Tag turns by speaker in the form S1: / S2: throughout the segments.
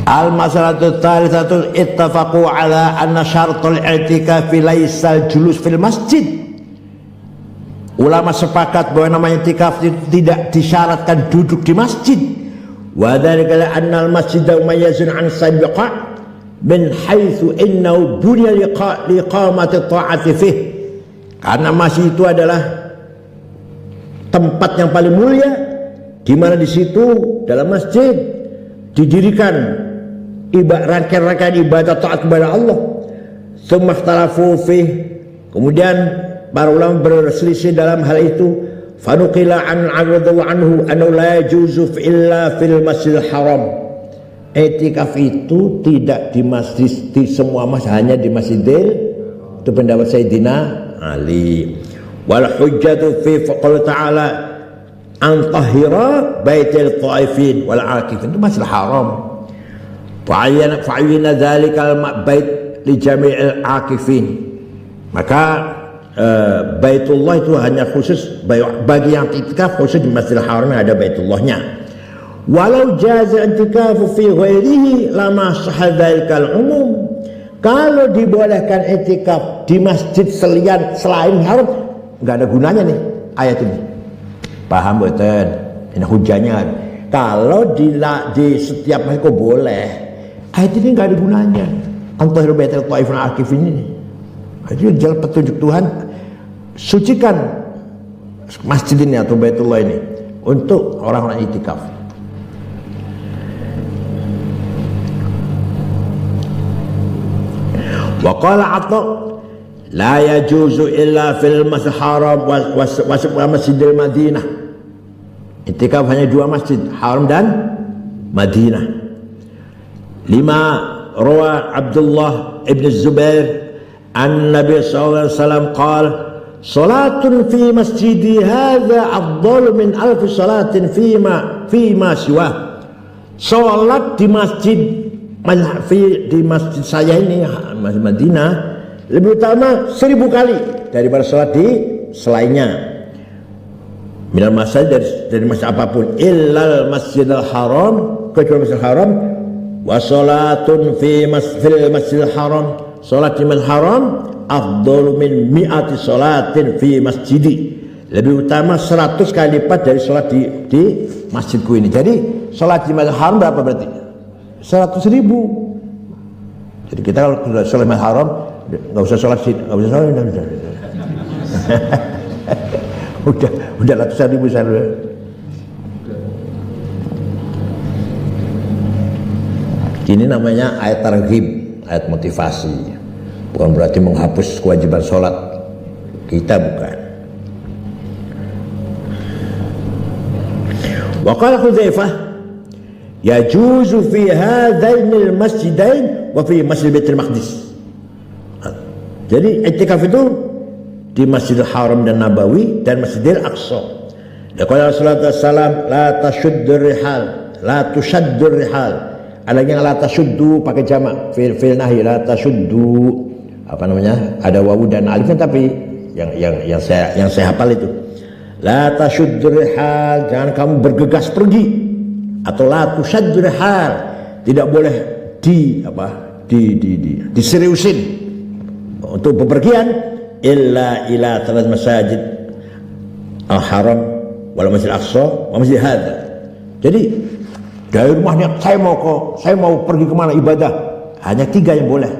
S1: Al-masalatu tsalitsatu ittafaqu ala anna syartul i'tikafi laisal julus fil masjid. Ulama sepakat bahwa namanya i'tikaf tidak disyaratkan duduk di masjid. Wa dzalika anna al-masjida mumayyizun an sabiqa min haitsu innahu bunya liqamati ta'ati fih. Karena masjid itu adalah tempat yang paling mulia, di mana di situ dalam masjid didirikan rangkaian ibadah taat kepada Allah. Tsumma ikhtalafu fih, kemudian para ulama berselisih dalam hal itu. Fanuqila an radhiyallahu anhu annahu la yajuzu illa fil masjidil haram. I'tikaf itu tidak di masjid, di semua masjid, hanya di Masjidil, itu pendapat Sayyidina Ali. Wal hujjatu fi qala ta'ala an tahira baitil taifin wal akifin, itu Masjidil Haram. Fa'ayyana dzalikal bait li jami'il akifin. Maka Baitullah itu hanya khusus bagi yang i'tikaf, khusus di Masjidil Haram yang ada Baitullahnya. Walau jaza i'tikafu fi ghairihi lama sahadzalikal umum. Kalau dibolehkan i'tikaf di masjid selain haram, enggak ada gunanya nih ayat ini. Paham betul? Ini hujahnya. Kalau di setiap masjid kok boleh, ayat ini enggak ada gunanya. Antahir baitul taifun akifin ini. Itu jalan petunjuk Tuhan, sucikan masjid ini atau Baitullah ini untuk orang-orang i'tikaf. Wa qala Atha la yajuzu illa fil masjidil haram wa masjidil Madinah. I'tikaf hanya dua masjid, Haram dan Madinah. Lima rawa Abdullah ibn Zubair an Nabi sallallahu alaihi wasallam qala salatun fi masjidi hadza afdalu min alf salatin fima siwa. Salat di masjid saya ini, Masjid Madinah, lebih utama 1000 kali daripada salat di selainnya. Minal masjid, dari masjid apapun, illal Masjidil Haram, kecuali Masjidil Haram. Wa salatun fil Masjidil Haram, salat di Masjidil Haram afdalu min mi'ati salatin fi masjidi, lebih utama 100 kali lipat dari salat di masjidku ini. Jadi salat di Masjidil Haram berapa berarti? 100.000. Jadi kita kalau sudah salat Masjidil Haram nggak usah salat sini, nggak usah salat, udah ratusan ribu salat. Ini namanya ayat targhib, ayat motivasi. Bukan berarti menghapus kewajiban sholat, kita bukan. Wa qala Hudzaifah yajuzu fi hadainil masjidain wa fi Masjid Baitul Maqdis. Jadi i'tikaf itu di Masjidil Haram dan Nabawi dan Masjidil Aqsa. Qala Rasulullah sallallahu la tashuddur rihal, la tushaddur rihal. Ada yang la tasuddu pakai jamak, fil nahi la tasuddu, apa namanya, ada wawu dan alif, tapi yang saya hafal itu la tasuddu rihal, jangan kamu bergegas pergi, atau la tusaddu rihal, tidak boleh diseriusin untuk bepergian, illa ila thalath masajid al-haram wal masjidil aqsa wa masjid hadza. Jadi dari rumahnya saya mau pergi kemana ibadah, hanya 3 yang boleh.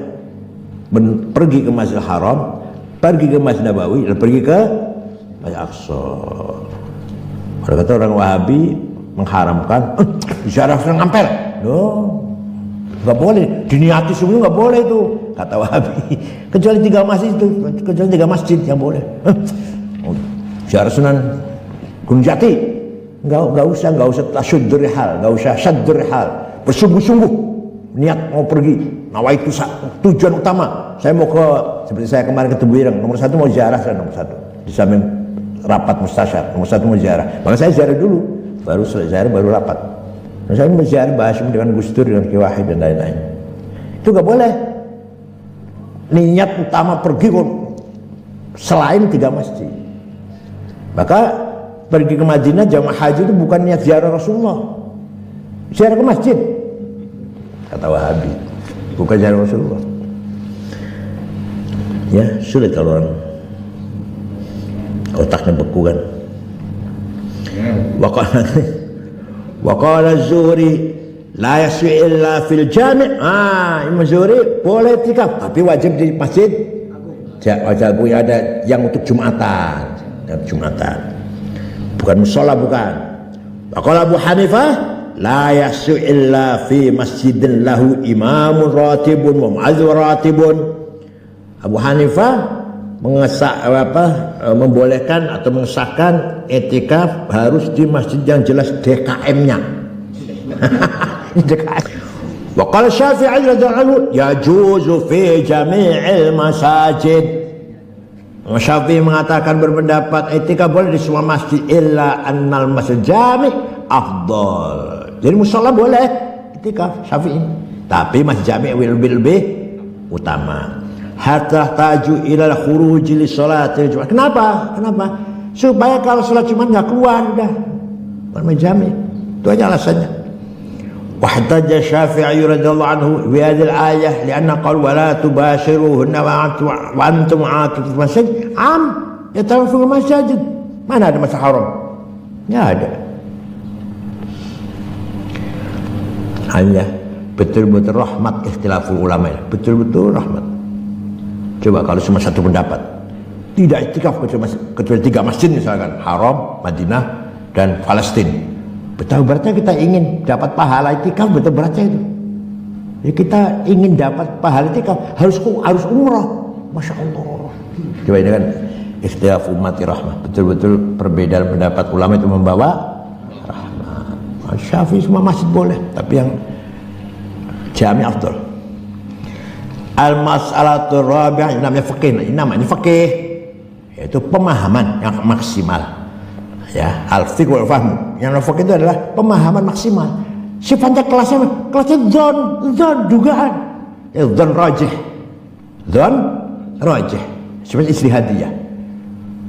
S1: Pergi ke Masjidil Haram, pergi ke Masjid Nabawi, dan pergi ke Masjid Aqsa. Kalau kata orang Wahabi mengharamkan ziarah Sunan Ampel, nggak boleh, diniati sebelum nggak boleh itu, kata Wahabi. Kecuali 3 masjid itu, kecuali 3 masjid yang boleh. Ziarah Sunan Gunung Jati, nggak usah tasyuddur rihal, nggak usah syaddur rihal, bersungguh-sungguh niat mau pergi, nawaitu tujuan utama, saya mau ke, seperti saya kemarin ke Tebuireng, nomor 1 mau ziarah, nomor 1 di samping rapat mustasyar, nomor 1 mau ziarah, maka saya ziarah dulu, baru selesai ziarah baru rapat. Nah, saya mau ziarah bahas dengan Gus Dur, dengan Ki Wahid dan lain-lain, itu nggak boleh. Niat utama pergi selain 3 masjid. Maka pergi ke Madinah jamaah haji itu bukan niat ziarah Rasulullah, ziarah ke masjid. kata Wahabi, bukan jalan Rasulullah. Ya sulit kalau orang otaknya beku kan. Waqala Az-Zuhri la yaswi illa fil jami'. Imam Zuhri boleh tikaf tapi wajib di masjid wajib ada yang untuk Jumatan, bukan musola, bukan. Waqala Abu Hanifah la yaswi illa fi masjidin lahu imamun ratibun wa mu'adhdhin ratibun. Abu Hanifah membolehkan atau mengesahkan etikaf harus di masjid yang jelas DKM-nya. Wa qala Syafi'i radhiyallahu anhu yajuzu fi jami'il masajid. Syafi'i mengatakan berpendapat etikaf boleh di semua masjid illa annal masjid jami' afdal. Jadi mushola boleh etikaf Syafi'i, tapi masjid jami' lebih utama. Hatta taju ilal khuruji li sholatil Jumat. Kenapa? Supaya kalau sholat Jumat nggak keluar dah. Bermajami. Itu aja alasannya. Wa hatta Syafi'i radhiyallahu anhu bi hadhil ayah lianna qala wa la tubashiruhunna wa antum aakifun masjid yatawaffu masjid. Mana ada masjid haram? Enggak ada. Hanya betul-betul rahmat ikhtilaful ulama. Betul-betul rahmat. Coba kalau cuma satu pendapat tidak iktikaf kecuali 3 masjid misalkan, Haram, Madinah, dan Palestina, betapa beratnya kita ingin dapat pahala iktikaf, betapa beratnya itu. Ya, kita ingin dapat pahala iktikaf harus umrah, masya Allah. Coba ini kan ikhtilaf ummati rahmah, betul-betul perbedaan pendapat ulama itu membawa rahmah. Syafi'i semua masjid boleh, tapi yang jami' afdal. Al-mas'alatul rabi'ah, namanya fikih, yaitu pemahaman yang maksimal. Ya, al-fiqh wal fahm. Yang fikih itu adalah pemahaman maksimal. Sifatnya kelasnya dzon, dugaan. Dzon rajih. Seperti ijtihadiyah.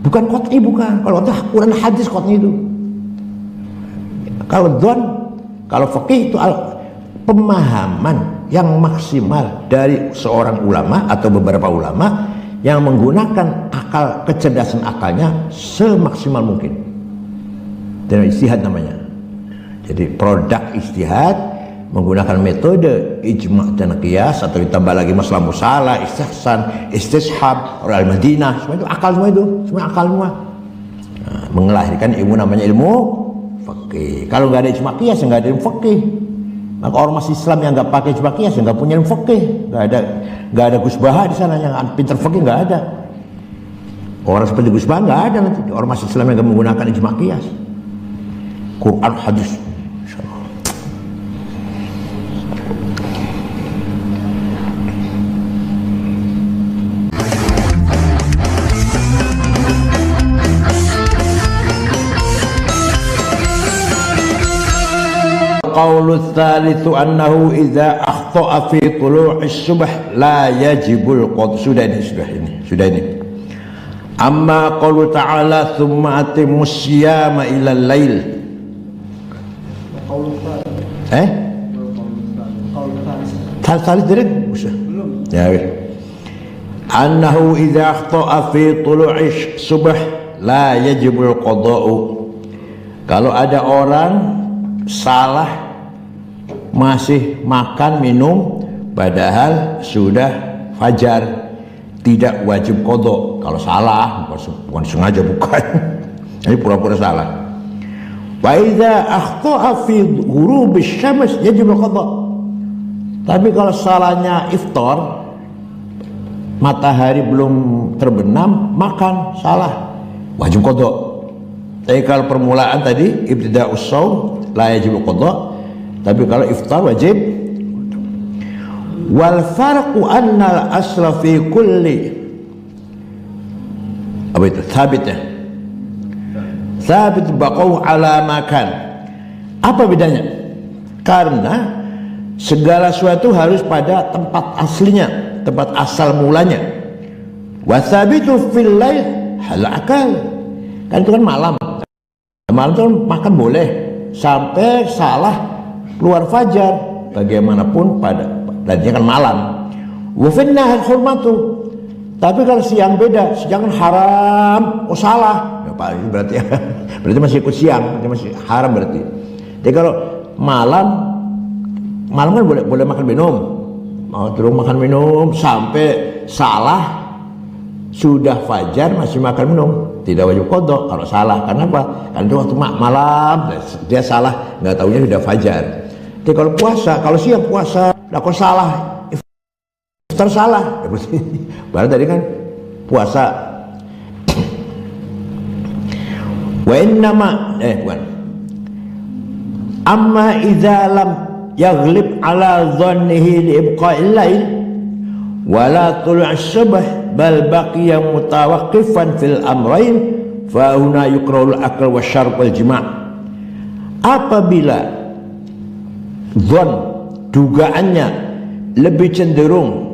S1: Bukan qat'i, bukan. Kalau itu Quran hadis qat'i itu. Kalau dzon, kalau fikih itu pemahaman yang maksimal dari seorang ulama atau beberapa ulama yang menggunakan kecerdasan akalnya semaksimal mungkin. Dan ijtihad namanya. Jadi produk ijtihad menggunakan metode ijma' dan qiyas, atau ditambah lagi masalah musalah, istihsan, istishab, al-Madinah, semua itu akal, semua akal semua. Nah, mengelahirkan ilmu namanya ilmu fikih. Kalau nggak ada ijma' qiyas, nggak ada ilmu fikih. Maka ormas Islam yang nggak pakai ijma' qiyas nggak punya ilmu fikih, nggak ada Gus Baha di sana yang pinter fikih, nggak ada. Orang seperti Gus Baha nggak ada nanti ormas Islam yang nggak menggunakan ijma' qiyas, Quran hadis. Qaulul tsalitsu annahu idza akhta'a fi tulu'is subh la yajibul qad. Sudah ini. Amma qaulu ta'ala tsumma atimmus siyama ilal lail. Tsalis dari belum. Ya. Annahu idza akhta'a fi tulu'is subh la yajibul qada'u. Kalau ada orang salah masih makan minum padahal sudah fajar, tidak wajib qadha. Kalau salah, bukan sengaja, bukan. Ini pura-pura salah. Wa idza akhta'a fi ghurubis syams yajib qadha. Tapi kalau salahnya iftar, matahari belum terbenam, makan, salah, wajib qadha. Tapi kalau permulaan tadi ibtida'us shaum la yajib qadha. Tapi kalau iftar wajib. Wal farqu anna al-asla fi kulli apa itu? Thabit baqau ala makan. Apa bedanya? Karena segala sesuatu harus pada tempat aslinya, tempat asal mulanya. Wa thabitu fil lail hal akal. Kan itu kan malam. Malam itu makan boleh sampai salah keluar fajar, bagaimanapun tadinya kan malam. Wa finnahar hurmatu. Tapi kalau siang beda, siang kan haram, salah. Ya, Pak, berarti masih ikut siang, masih haram berarti. Jadi kalau malam kan boleh makan minum, mau terus makan minum sampai salah, sudah fajar masih makan minum, tidak wajib qadha kalau salah. Kenapa? Karena itu waktu malam dia salah, nggak tahunya sudah fajar. Jadi kalau puasa, kalau siang puasa, kok salah, iftar salah, ya berarti tadi kan puasa. Wa innama bukan. Amma idza lam yaghlib ala dhannihi li ibqa'il lail wa la tulu' as-subh bal baqiya mutawaqqifan fil amrayn fa huna yukrahul akal wa syarb wal jima'. Apabila dhon dugaannya lebih cenderung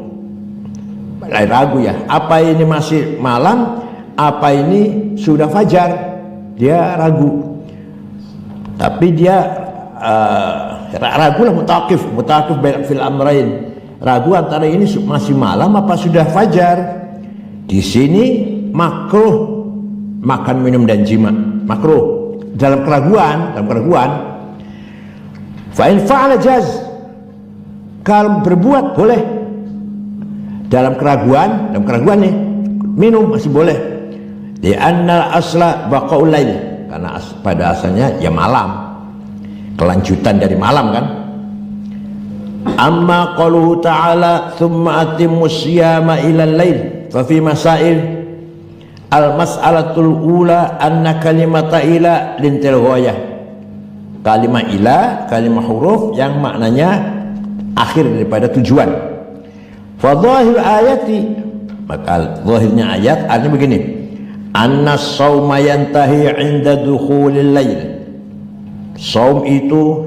S1: ragu ya, apa ini masih malam, apa ini sudah fajar, dia ragu. Tapi dia ragu lah, mutaqif fil amrain, ragu antara ini masih malam apa sudah fajar. Di sini makruh makan minum dan jima, makruh dalam keraguan. Fa in fa'ala jaz, kalau berbuat boleh dalam keraguan nih, minum masih boleh. Di annal asla baqaul lail, karena pada asalnya ya malam, kelanjutan dari malam kan. Amma qaluhu ta'ala thumma atimmus siyama ilal lail fa fi masail al mas'alatul ula anna kalimata ila lintil ghayah. Kalimat ila, kalimat huruf yang maknanya akhir daripada tujuan. Fa dhahir ayati, maka zahirnya ayat artinya begini, anna shauma yantahi 'inda dukhulil lail. Saum itu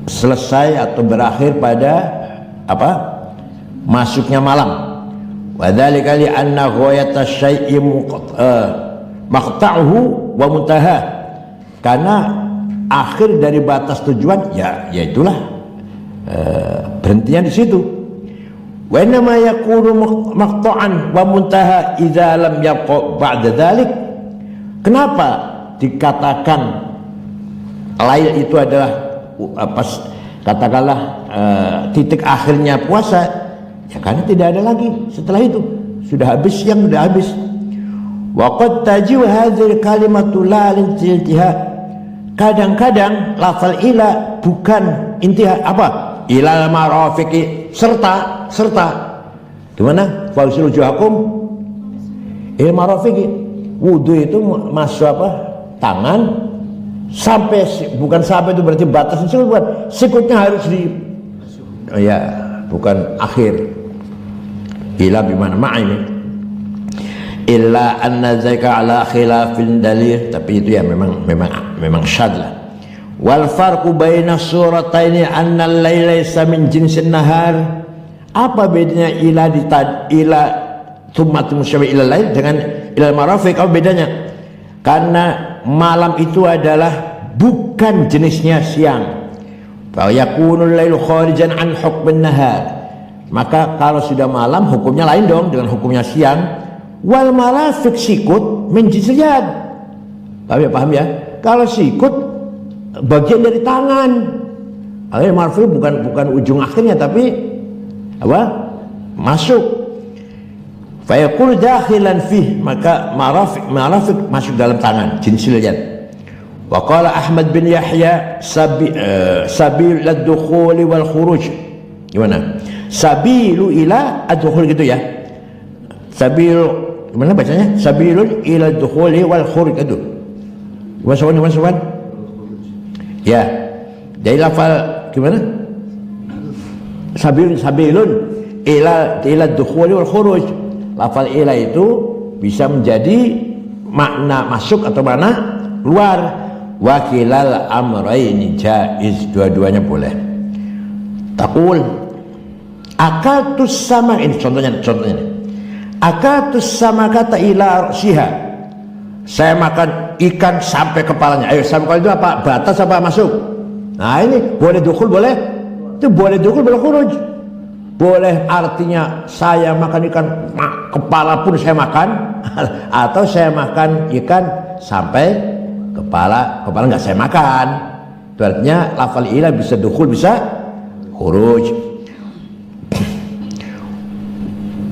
S1: selesai atau berakhir pada apa? Masuknya malam. Wa dzalika li anna ghayata syai'i maqta'uhu wa muntaha. Karena akhir dari batas tujuan ya itulah berhentinya di situ. Wa inna ma yakunu maqta'an wa muntaha idza lam yabqa ba'da dzalik. Kenapa dikatakan lail itu adalah katakanlah titik akhirnya puasa? Ya karena tidak ada lagi setelah itu, sudah habis, siang sudah habis. Wa qad tajiu hadhihi kalimatu la lintiha. Kadang-kadang lafal ila bukan intiha, apa? Ilal marafiqi, serta gimana? Fausul wujuhakum il marafiqi. Wudu itu masuk apa? Tangan sampai, bukan sampai itu berarti batas buat sikutnya harus di bukan akhir. Ila bimana ma'ini illa anna zaka ala khilafin dalil, tapi itu ya memang syadz lah. Wal farqu baina surataini anna al-laila laysa min jinsin nahar. Apa bedanya ila thumma musyabbih ila lail dengan ila marafiq? Apa bedanya? Karena malam itu adalah bukan jenisnya siang. Fa yakunul lailu kharijan an hukmin nahar. Maka kalau sudah malam hukumnya lain dong dengan hukumnya siang. Wal marafiq sikut min jinsil yad. Paham ya? Kalau sikut bagian dari tangan. Akhirnya marafiq bukan ujung akhirnya, tapi apa? Masuk. Fa yaqul dakhilan fih, maka marafiq masuk dalam tangan, jinsil yad. Wa qala Ahmad bin Yahya sabil ad-dukhul wal khuruj. Gimana? Sabilu ila ad-dukhul gitu ya. Sabil gimana bacanya? Sabilun ila ad-dukhul wal khuruj itu. Wasawan. Ya. Jadi lafal gimana? Sabilun ila ad-dukhul wal khuruj. Lafal ila itu bisa menjadi makna masuk atau makna keluar. Wakilal amraini jaiz, dua-duanya boleh. Taqul akatus sama, ini contohnya akatus sama kata ila siha, saya makan ikan sampai kepalanya. Ayo, sampai kepala itu apa? Batas apa masuk? Nah ini boleh dukhul, boleh itu boleh dukhul boleh khuruj. Boleh artinya saya makan ikan kepala pun saya makan, atau saya makan ikan sampai kepala nggak saya makan. Itu artinya lafal ilah bisa dukhul bisa khuruj.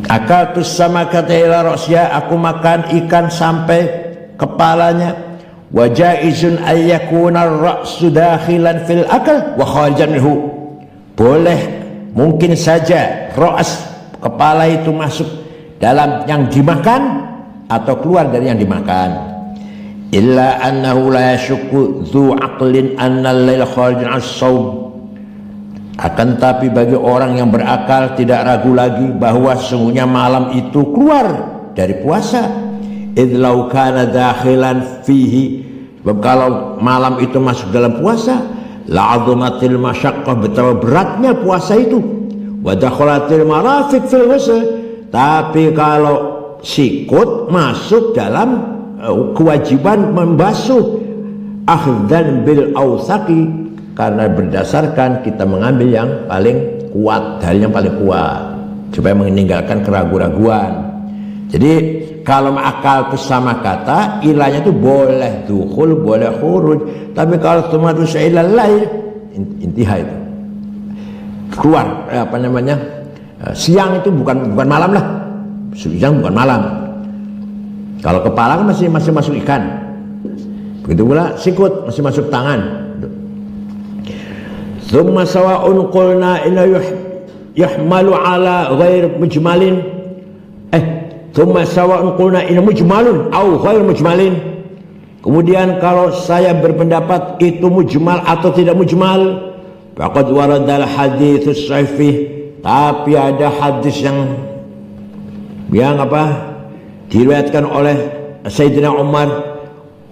S1: Akaltus samakata ila ra'sya, aku makan ikan sampai kepalanya. Wa jaizun ayyakuna ar-ra'su dakhilan fil akal wa kharijan minhu. Boleh mungkin saja ra's kepala itu masuk dalam yang dimakan atau keluar dari yang dimakan. Illa annahu la yashukku dzu aqlin anna al-laila kharijun as-shaum. Akan tapi bagi orang yang berakal tidak ragu lagi bahwa sesungguhnya malam itu keluar dari puasa. Idz law kana dakhilan fihi, kalau malam itu masuk dalam puasa, la'adhamatil masyaqqah, betapa beratnya puasa itu. Wa dakhalatil marafiq fil ghusl, tapi kalau sikut masuk dalam kewajiban membasuh, akhdan bil awsaqi, karena berdasarkan kita mengambil yang paling kuat, dalil yang paling kuat, supaya meninggalkan keraguan-raguan. Jadi kalau akal itu sama kata, ilahnya itu boleh dukhul, boleh khuruj. Tapi kalau tumatu sya'ilal lail, intiha itu keluar, siang itu bukan malam lah, siang bukan malam. Kalau kepala kan masih masuk ikan, begitu pula sikut masih masuk tangan. Thumma sawa'un qulna inna yuhmalu ala ghair mujmalin, thumma sawa'un qulna inna mujmalun au ghair mujmalin. Kemudian kalau saya berpendapat itu mujmal atau tidak mujmal, faqad waradal hadits sahih, tapi ada hadis yang diriwayatkan oleh Sayyidina Umar,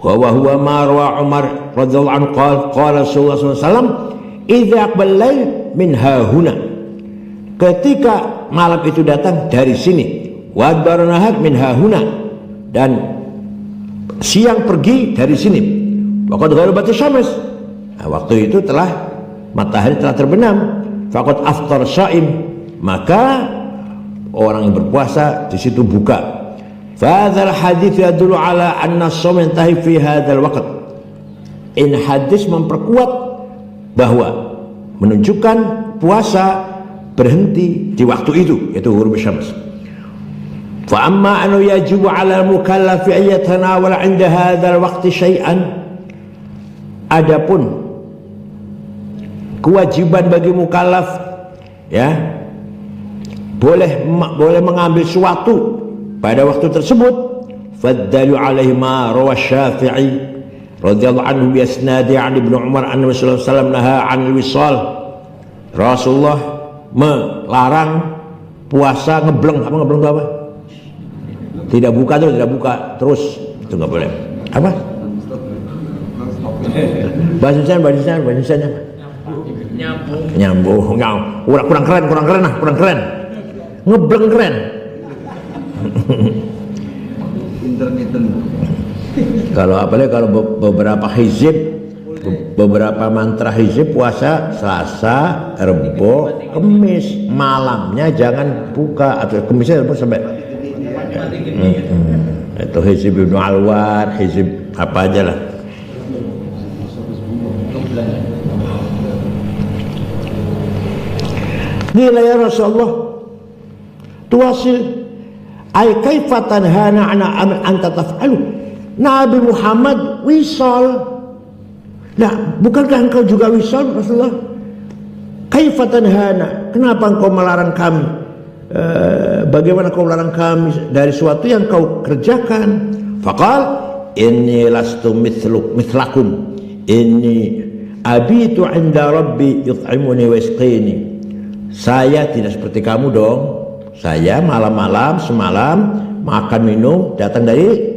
S1: wa huwa ma rawa Umar radhiyallahu anhu qala Rasulullah sallallahu alaihi wasallam idza aqbal lail min hahuna, ketika malam itu datang dari sini, wa adbar nahar min hahuna, dan siang pergi dari sini, waqad gharabat asy-syams, waktu itu telah matahari telah terbenam, faqad aftar shaim, maka orang yang berpuasa di situ buka. Fadzal hadits yadullu ala anna as-shaum yantahi fi hadzal waqt. In hadis memperkuat bahwa menunjukkan puasa berhenti di waktu itu, yaitu ghurub syams. Fa amma an yajibu 'ala al-mukallafi an yatanawala 'inda hadzal waqti syai'an, adapun kewajiban bagi mukallaf boleh mengambil suatu pada waktu tersebut. Faddalu 'alaihi ma rawa Syafi'i radhiyallahu anhu bi isnadi an Ibnu Umar anna Rasulullah sallallahu alaihi wasallam naha 'anil wisal. Rasulullah melarang puasa ngebleng. Apa ngebleng itu apa? Tidak buka terus itu nggak boleh. Apa? Bahasa Indonesia nyambung. Kurang keren. Ngebleng keren. Kalau beberapa hizib, beberapa mantra hizib puasa Selasa, Rebo, Kemis, malamnya jangan buka, atau Kemisnya sampai itu hizib Ibnu Alwar, hizib apa aja lah. Qila ya Rasulullah tuwasil ay kaifa tanhana anta taf'alu. Nabi Muhammad wisal. Nah, bukankah engkau juga wisal Rasulullah? Kaifa tanhana, kenapa engkau melarang kami? Bagaimana kau melarang kami dari sesuatu yang kau kerjakan? Faqal inni lastu mithlakum inni abitu 'inda rabbi yut'imuni wa yasqini. Saya tidak seperti kamu dong. Saya malam-malam semalam makan minum datang dari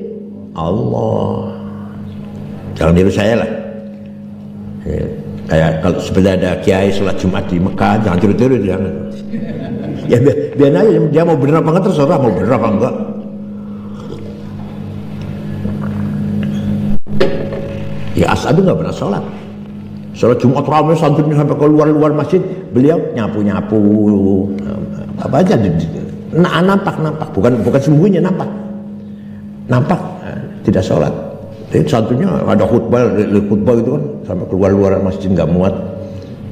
S1: Allah. Jangan niru saya lah. Kayak kalau sebenarnya ada kiai sholat Jumat di Mekah, jangan tiru-tiru, jangan. Ya biar aja dia mau bener apa enggak, terserah mau bener apa enggak. Ya As'ad nggak pernah sholat. Sholat Jumat ramai santrinya sampai ke luar masjid, beliau nyapu apa aja, nampak, bukan sembunyi, nampak, tidak sholat. Jadi santrinya ada khutbah itu kan sampai keluar masjid nggak muat,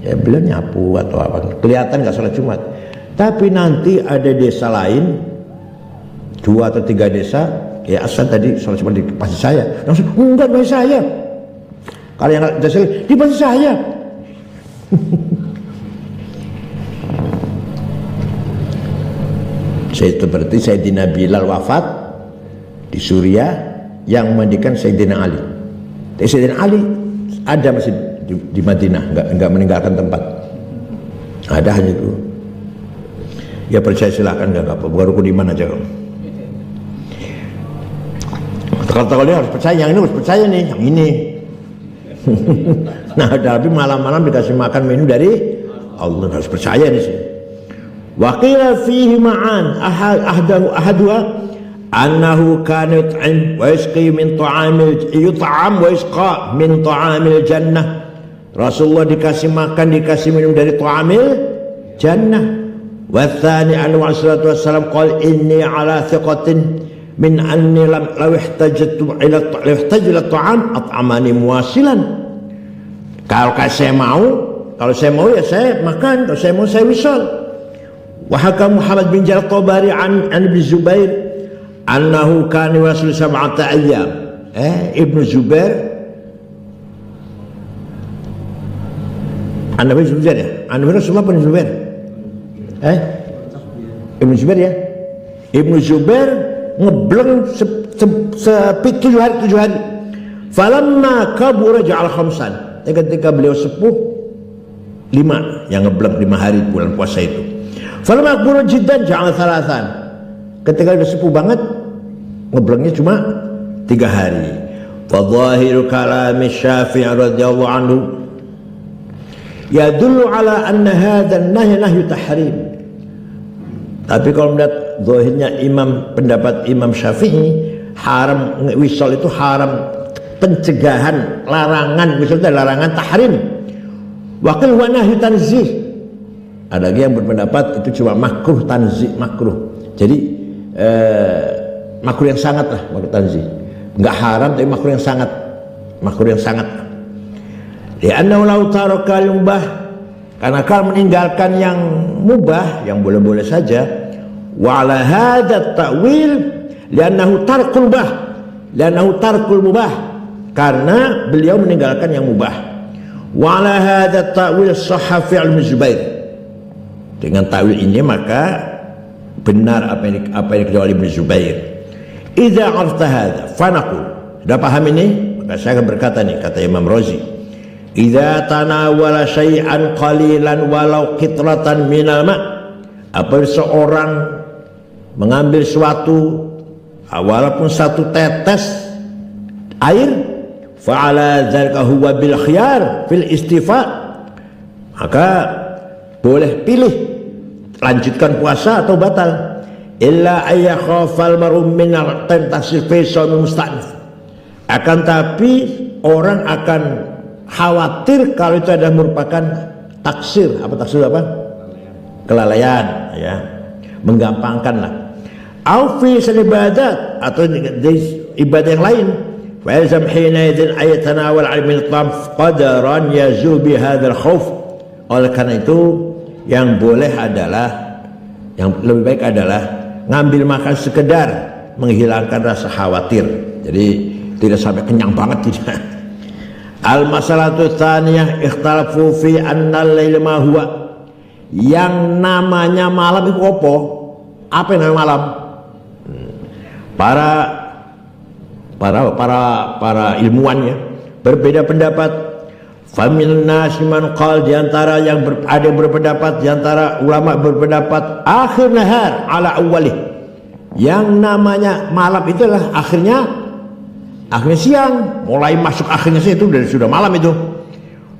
S1: ya beliau nyapu atau apa, kelihatan nggak sholat Jumat. Tapi nanti ada desa lain, 2 atau 3 desa, ya asal tadi sholat Jumat di pasir saya, langsung enggak di pasir saya. Kalau yang desa di pasir saya. Seperti Sayyidina Bilal wafat di Suriah yang memandikan Sayyidina Ali. Sayyidina Ali ada masih di Madinah, enggak meninggalkan tempat. Ada hanya itu. Ya percaya silakan, enggak apa-apa. Bukan rukun iman aja kamu. Kalau dia harus percaya, yang ini harus percaya nih, yang ini. Nah, tapi malam-malam dikasih makan minum dari Allah, harus percaya di sini. Wa qila fihi ma'an ahaduha annahu kana yut'am wa yasqi min yut'am wa yasqa min ta'amil jannah. Rasulullah dikasih makan, dikasih minum dari ta'amil jannah. Wa tsani anhu sallallahu alaihi wasallam qala inni ala thiqatin min anni law ihtajtu ila ta'am at'amani muwasilan. Kalau saya mau ya saya makan, kalau saya mau saya wisal. Wa haka Muhammad bin Jalal Tabari an Ibnu Zubair annahu kana yuwasil 7 ayyam. Ibnu Zubair An-Nabi Zubair ya? An-Nabi Rasulullah bin Zubair. Ibnu Zubair ya? Ibnu Zubair ngebleng 7 hari. Falamma kabura ja'al khamsan. Ketika beliau sepuh 5 yang ngebleng 5 hari bulan puasa itu. Falamma kabura jiddan ja'al thalathan. Ketika dia sepuh banget ngeblengnya cuma 3 hari. Fa dhahiru kalami Syafi'i radhiyallahu anhu yadullu ala anna hadha an-nahy nahyu tahrim. Tapi kalau melihat zahirnya pendapat Imam Syafi'i, haram wisal itu haram, pencegahan, larangan, wisal itu larangan tahrim. Wakil wa nahyu tanzih. Ada lagi yang berpendapat itu cuma makruh tanzih, makruh. Jadi makruh yang sangat lah, makruh tanzih. Enggak haram tapi makruh yang sangat. Makruh yang sangat. Li'annahu law taraka al-mubah, karena kalau meninggalkan yang mubah, yang boleh-boleh saja, wa ala hadha ta'wil li'annahu tarkul mubah, karena beliau meninggalkan yang mubah. Wa ala hadha ta'wil sahha fi'l Ibnu Zubair. Dengan ta'wil ini maka benar apa yang dikatakan oleh Ibnu Zubair. Idza 'arafta hadha fa naqul. Sudah paham ini? Maka saya akan berkata nih, kata Imam Razi, idza tanawala syai'an qalilan walau qitratan minal ma'. Apabila seorang mengambil suatu walaupun satu tetes air, fa'ala dzalika huwa bil khiyar fil istifa, maka boleh pilih lanjutkan puasa atau batal. Illa ayyakhafal mar'u min tentasil faisal musta'nif. Akan tapi orang akan khawatir kalau itu adalah merupakan taksir. Apa taksir apa? Kelalaian, ya, menggampangkan lah. Au fi ibadat, atau di ibadah yang lain. Fa yalzam hina idzin ayatanawal al-min tam qadaran yazul bi hadzal khauf. Oleh karena itu yang boleh adalah, yang lebih baik adalah ngambil makan sekedar menghilangkan rasa khawatir. Jadi tidak sampai kenyang banget, tidak. Al-masalatu tsaniyah ikhtalafu fi anna al-lail ma huwa. Yang namanya malam itu apa? Apa yang namanya malam? Para ilmuwan ya berbeda pendapat. Famin nas man qal, di antara yang ada yang berpendapat, di antara ulama berpendapat akhir nahar ala awwalih. Yang namanya malam itulah akhirnya siang, mulai masuk akhirnya siang itu sudah malam itu.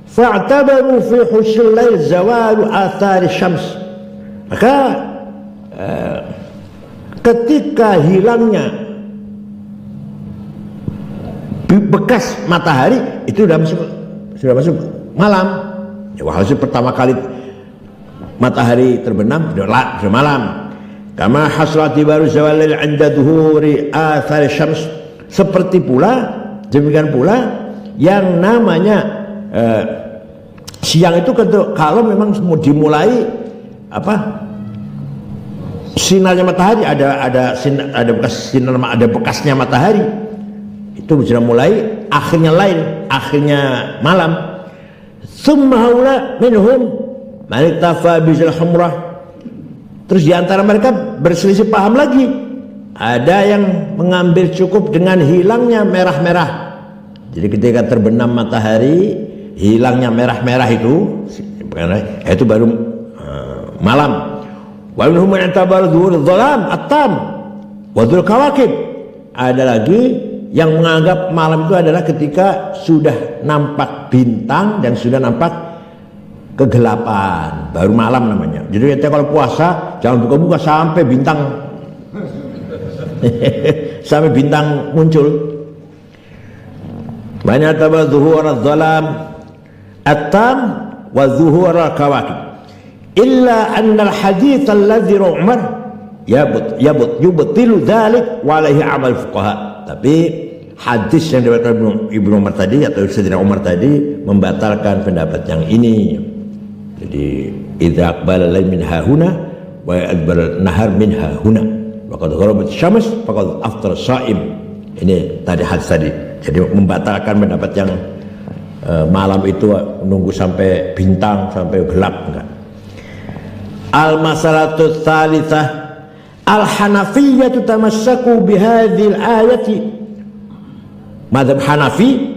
S1: Fa'tabaru fi husul lail zawalu athari syams. Maka ketika hilangnya bekas matahari itu sudah masuk malam. Ya, walhasil pertama kali matahari terbenam sudah malam. Kama hasrati baru zawalil 'inda dhuhuri athar syams, seperti pula demikian pula yang namanya siang itu kalau memang mau dimulai sinarnya matahari, ada bekas sinar, ada bekasnya matahari, itu sudah mulai akhirnya malam. Tsumma haula minhum man iktafa bizil humrah. Terus diantara mereka berselisih paham lagi. Ada yang mengambil cukup dengan hilangnya merah-merah. Jadi ketika terbenam matahari, hilangnya merah-merah itu baru malam. Wa minhum man i'tabara dhuhur dhalam at-tam wa dhul kawakib. Ada lagi yang menganggap malam itu adalah ketika sudah nampak bintang dan sudah nampak kegelapan, baru malam namanya. Jadi kita kalau puasa jangan buka-buka sampai bintang sampai bintang muncul. Banyak tabah zuhur adh-dhalam at-tam wa zuhur al-kawakib. Illa anna al-hadits alladhi Umar yubtilu dhalik wa alaihi amal fuqaha. Tapi hadis yang diriwayatkan Ibnu Umar tadi atau Sayyidina Umar tadi membatalkan pendapat yang ini. Jadi idza aqbala al-lail min hahuna wa adbara an-nahar min hahuna wa qad gharabat asy-syams faqad aftara shaim. Ini tadi hadis tadi. Jadi membatalkan pendapat yang malam itu menunggu sampai bintang sampai gelap, enggak. Al-masalatu tsalitsah al-Hanafiyyah tamassaku bihadhil ayati. Mazhab Hanafi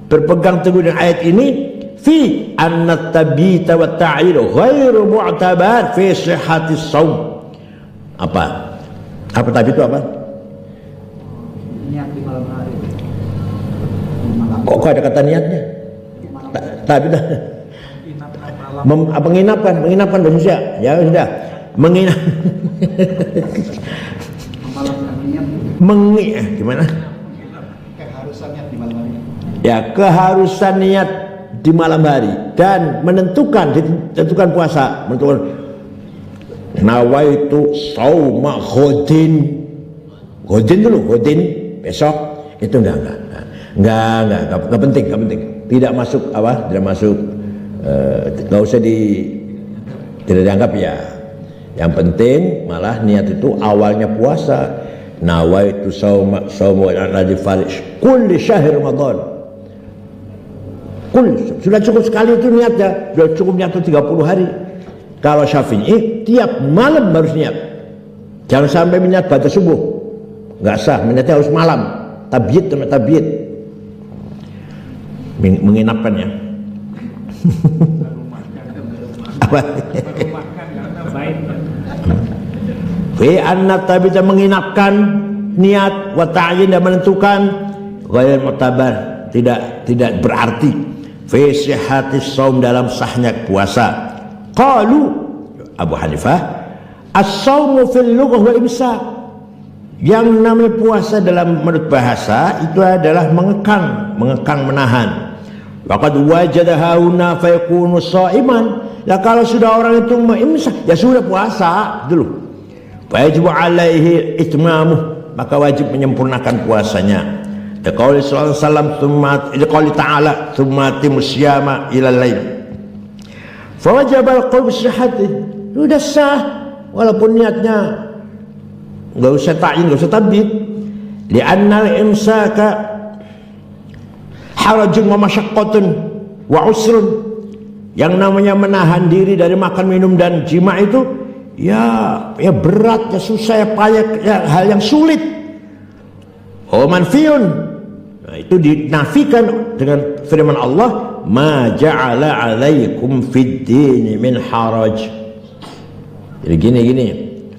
S1: berpegang teguh dengan ayat ini fi anna tabita wa ta'il ghairu mu'tabar fi sihhati shaum. Apa tabit itu apa?
S2: Niat di malam hari.
S1: Kok ada kata niatnya? Tabit menginapkan bahasa Indonesia. Ya sudah. Menginap. Gimana?
S2: Keharusan niat di malam hari.
S1: Ya, keharusan niat di malam hari dan ditentukan puasa, menentukan nawaitu shauma ghadin besok, itu enggak penting, tidak masuk enggak usah tidak dianggap ya. Yang penting malah niat itu awalnya puasa, nawaitu shauma alladhi farish kulli syahr Ramadan. Sudah cukup sekali itu niatnya, sudah cukup niat itu 30 hari. Kalau Syafi'i tiap malam harus niat, jangan sampai niat pada subuh, nggak sah, niatnya harus malam. Tabyid menginapkannya. Apa? Fi anna tabita menginapkan niat wa ta'yin dan menentukan ghair mu'tabar, tidak berarti fi sihhatis shaum dalam sahnya puasa. Qalu Abu Hanifah as-shaumu fil lughah wal imsak. Yang namanya puasa dalam menurut bahasa itu adalah mengekang menahan. Waqad wajada hauna fa yakunu shaiman. Ya kalau sudah orang itu mengimsak ya sudah puasa dulu. Wajib alaihi itmamuh, maka wajib menyempurnakan puasanya. Qaul sallallahu alaihi wasallam qaul ta'ala tsumma timusyama ila lail. Fa wajaba al-qawl bisihhati. Sudah sah walaupun niatnya enggak usah ta'yin, enggak usah tabyid. Li'anna al-imsaka harajun wa masyaqqatun wa usrun. Yang namanya menahan diri dari makan minum dan jima itu ya berat, ya susah, ya payah, ya hal yang sulit. Oh manfiun. Nah, itu dinafikan dengan firman Allah, ma ja'ala 'alaikum fid din min haraj. Jadi gini,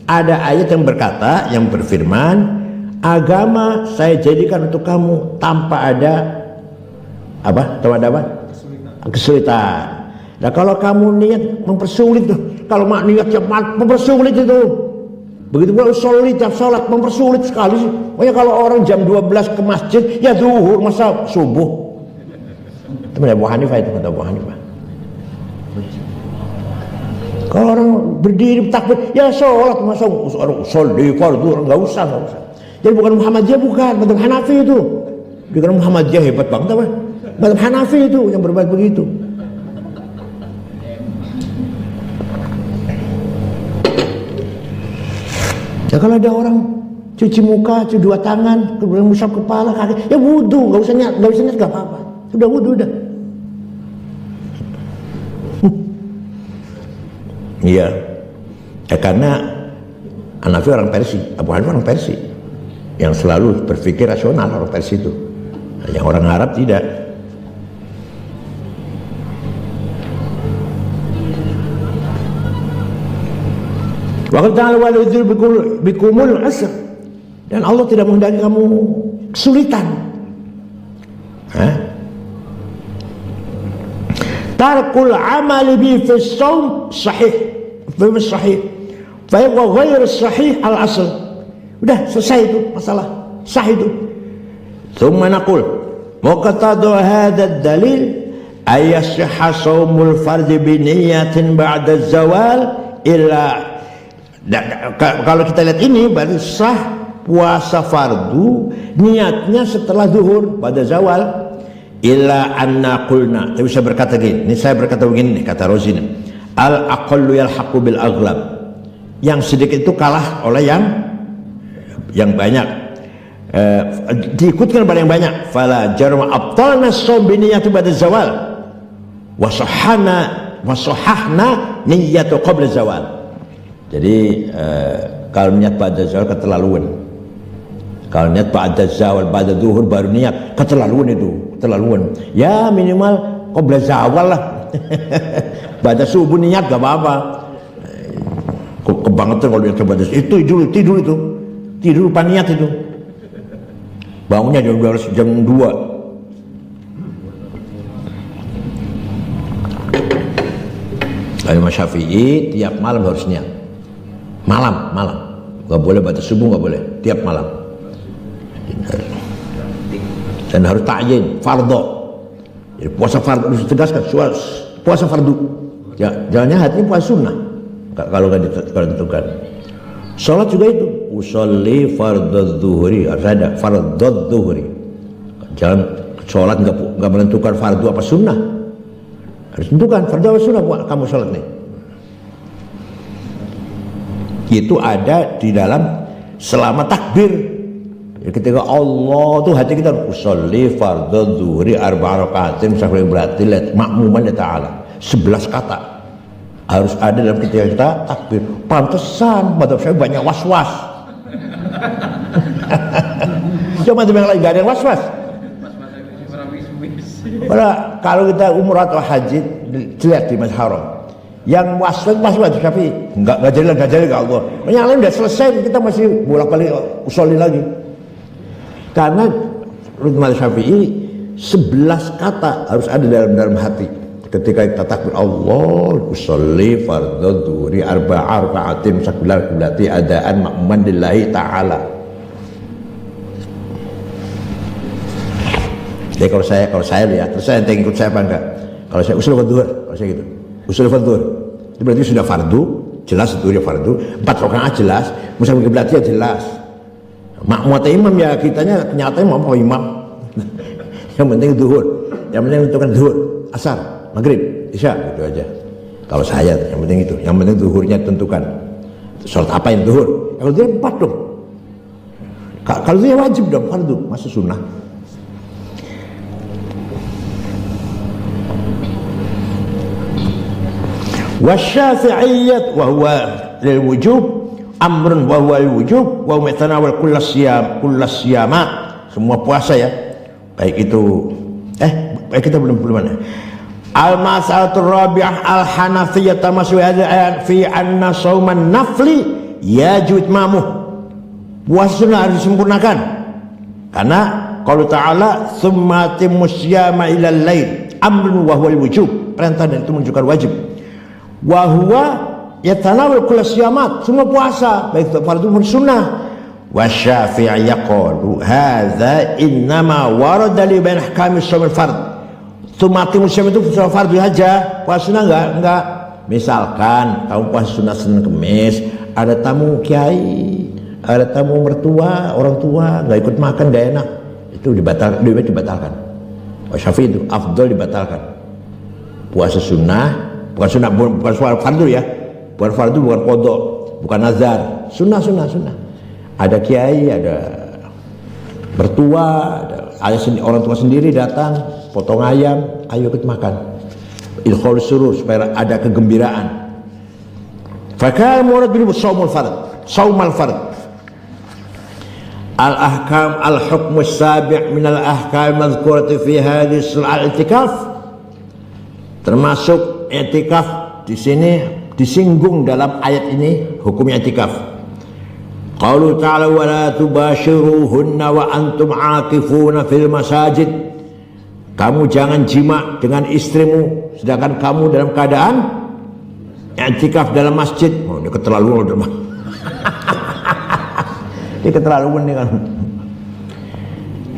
S1: ada ayat yang berkata, yang berfirman, agama saya jadikan untuk kamu tanpa ada kesulitan. Nah kalau kamu niat mempersulit tuh, kalau niat mempersulit itu, begitu pula sholat mempersulit sekali sih. Pokoknya kalau orang jam 12 ke masjid, ya zuhur masa subuh. Teman Abu Hanifah itu, kata Abu Hanifah. Kalau orang berdiri takbir, ya sholat, masa sholli fardu, nggak usah. Jadi bukan Muhammadiyah, bukan, madhab Hanafi itu. Dikira Muhammadiyah hebat banget apa? Madhab Hanafi itu yang berbuat begitu. Ya kalau ada orang cuci muka, cuci dua tangan, kemudian musab kepala, kaki, ya wudu, nggak usah niat, nggak apa-apa. Sudah wudu udah. Iya, karena Hanafi orang Persia, Abu Hanifah orang Persia, yang selalu berpikir rasional orang Persia itu, yang orang Arab tidak. Wa qad ta'ala wal yudhir bikumul asr, dan Allah tidak menghendaki kamu kesulitan. Tarkul amali bi fi shaum sahih, fi sahih, fa huwa ghair sahih al asl. Udah selesai itu masalah sah itu. Thumma naqul muqtadu hadha ad-dalil ay yasihha shaumul fard bi niyatin ba'da zawal illa. Kalau kita lihat ini berarti sah puasa fardu niatnya setelah zuhur pada zawal. Illa anna qulna, tapi saya berkata gini, ini saya berkata begini nih, kata Rozini, al aqallu yalhaqu bil aghlab, yang sedikit itu kalah oleh yang banyak, diikutkan pada yang banyak. Fala jarma abtalna shaum bi niyyati ba'da zawal wa sahhana niyyatu qabla zawal. Jadi kalau niat ba'da zawal keterlaluan. Kalau niat ba'da zawal, ba'da zuhur baru niat, keterlaluan itu, keterlaluan. Ya minimal qabla zawal lah. Ba'da subuh niat gak apa-apa. Kebangetan kalau dia coba tidur itu. Tidur lupa niat itu. Bangunnya jam 2. Kalau Imam Syafi'i tiap malam harus niat. Malam. Gak boleh ba'da subuh, gak boleh. Tiap malam. Dan harus ta'yin fardhu. Jadi puasa fardhu harus ditegaskan, puasa fardhu. Ya, jangannya hatinya puasa sunnah. Kalau ditentukan. Salat juga itu, usolli fardhu dzuhri, harus ada fardhu dzuhri. Jangan salat enggak menentukan fardhu apa sunnah. Harus tentukan fardhu apa sunnah buat kamu salat nih. Itu ada di dalam selama takbir. Ketika Allah tuh hati kita usolli fardhu dzuhri arba'a raka'atin, berarti lihat makmuman ya ta'ala 11 kata harus ada dalam ketika kita takbir. Pantesan madhab saya banyak was-was. Cuma yang lain gak ada yang was-was. Kalau kita umrah atau haji lihat di Masjid Haram yang was-was tapi nggak jadi ke Allah. Yang lain udah selesai, kita masih bolak-balik usolli lagi. Karena menurut Mazhab Syafi'i 11 kata harus ada dalam hati ketika kita takbir Allah usolli fardhu dzuhri arba'a raka'atin sakular berarti adaan makmuman lillahi ta'ala. Jadi kalau saya lihat, terus saya ikut saya apa enggak? Kalau saya usul fardhu, kalau saya gitu usul fardhu itu berarti sudah fardu, jelas itu dia fardu, 4 rakaat jelas, musafir kiblatnya jelas. Makmum atau imam ya kitanya nyatanya mau imam. Yang penting zuhur, yang penting menentukan zuhur, asar, maghrib, isya, gitu aja. Kalau saya yang penting itu, yang penting zuhurnya tentukan. Sholat apa yang zuhur? Kalau dia 4 dong. Kalau dia wajib dong, fardu, masa sunnah. Wasyafi'iyyat wa huwa lil wujub amrun wa huwa al-wujub wa mutanawal kullas siyamat, semua puasa ya. Baik itu baik kita belum mana. Al-mas'alatur rabi'ah al-hanafiyyah tamasu hadhihi fi anna shauman nafli yajib mamuh. Puasa sunnah harus disempurnakan. Karena qaul ta'ala tsumma atimmus syiyama ilal lail amrun wa huwa al-wujub, perintah dan itu menunjukkan wajib. Wa huwa yatanawal kullas siyamat, semua puasa baik itu fardu maupun sunnah. Wa Syafi'i yaqulu hadza innama warada li bain ahkami shaumil fard Mati musim itu fardu aja, puasa sunnah enggak. Misalkan kamu puasa sunnah Senin Kemis, ada tamu kiai, ada tamu mertua, orang tua nggak ikut makan gak enak, itu dibatalkan. Syafi'i itu afdol dibatalkan. Puasa sunnah, bukan fardu ya, bukan fardu, bukan qadha, bukan nazar, sunnah. Ada kiai, ada mertua, ada orang tua sendiri datang, potong ayam, ayo ikut makan. Idkhal surur, supaya ada kegembiraan. Fakal murad bil shaumul fard. Al-ahkam al-hukm as-sabi' min al-ahkam madhkurati fi hadhihi al-i'tikaf. Termasuk i'tikaf di sini disinggung dalam ayat ini hukum i'tikaf. Qalu ta'ala wa la tubashiruhunna wa antum 'akifuna fil masajid. Kamu jangan jima dengan istrimu sedangkan kamu dalam keadaan i'tikaf dalam masjid. Oh, ini keterlaluan udah. Ini keterlaluan nih kan.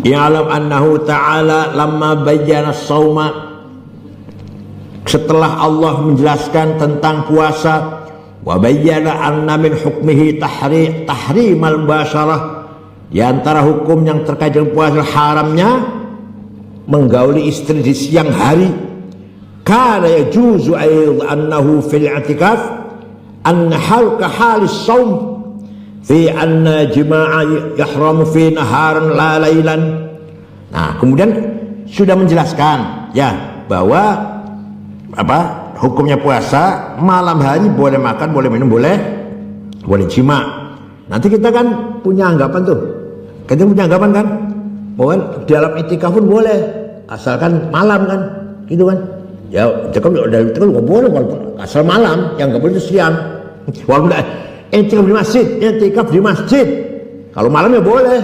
S1: Ya'lam annahu ta'ala lamma bayyana as-shauma, setelah Allah menjelaskan tentang puasa, wa bayyana anna min hukmihi tahrimal mubasyarah, di antara hukum yang terkait dengan puasa haramnya menggauli istri di siang hari. Kana yajuzu aid annahu fil i'tikaf an halqa halis shaum fi anna jima'a yahramu fi naharan la lailan. Nah, kemudian sudah menjelaskan ya bahwa hukumnya puasa malam hari boleh makan, boleh minum, boleh jima. Nanti kita kan punya anggapan tuh. Kita punya anggapan kan bahwa dalam i'tikaf pun boleh asalkan malam kan, gitu kan. Ya, itu kan nggak boleh asal malam, yang nggak boleh itu siang. Walaupun i'tikaf di masjid, kalau malam ya boleh.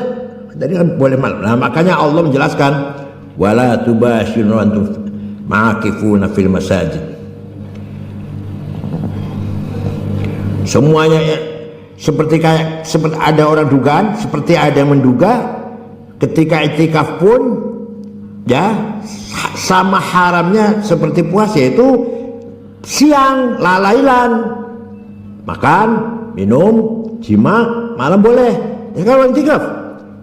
S1: Jadi kan boleh malam. Nah, makanya Allah menjelaskan wala tubashirun antum ma'akifuna fil masajid. Semuanya ya, seperti ada orang dugaan, seperti ada yang menduga ketika i'tikaf pun ya sama haramnya seperti puasa, yaitu siang lalailan, makan, minum, jima, malam boleh. Ya kalau i'tikaf,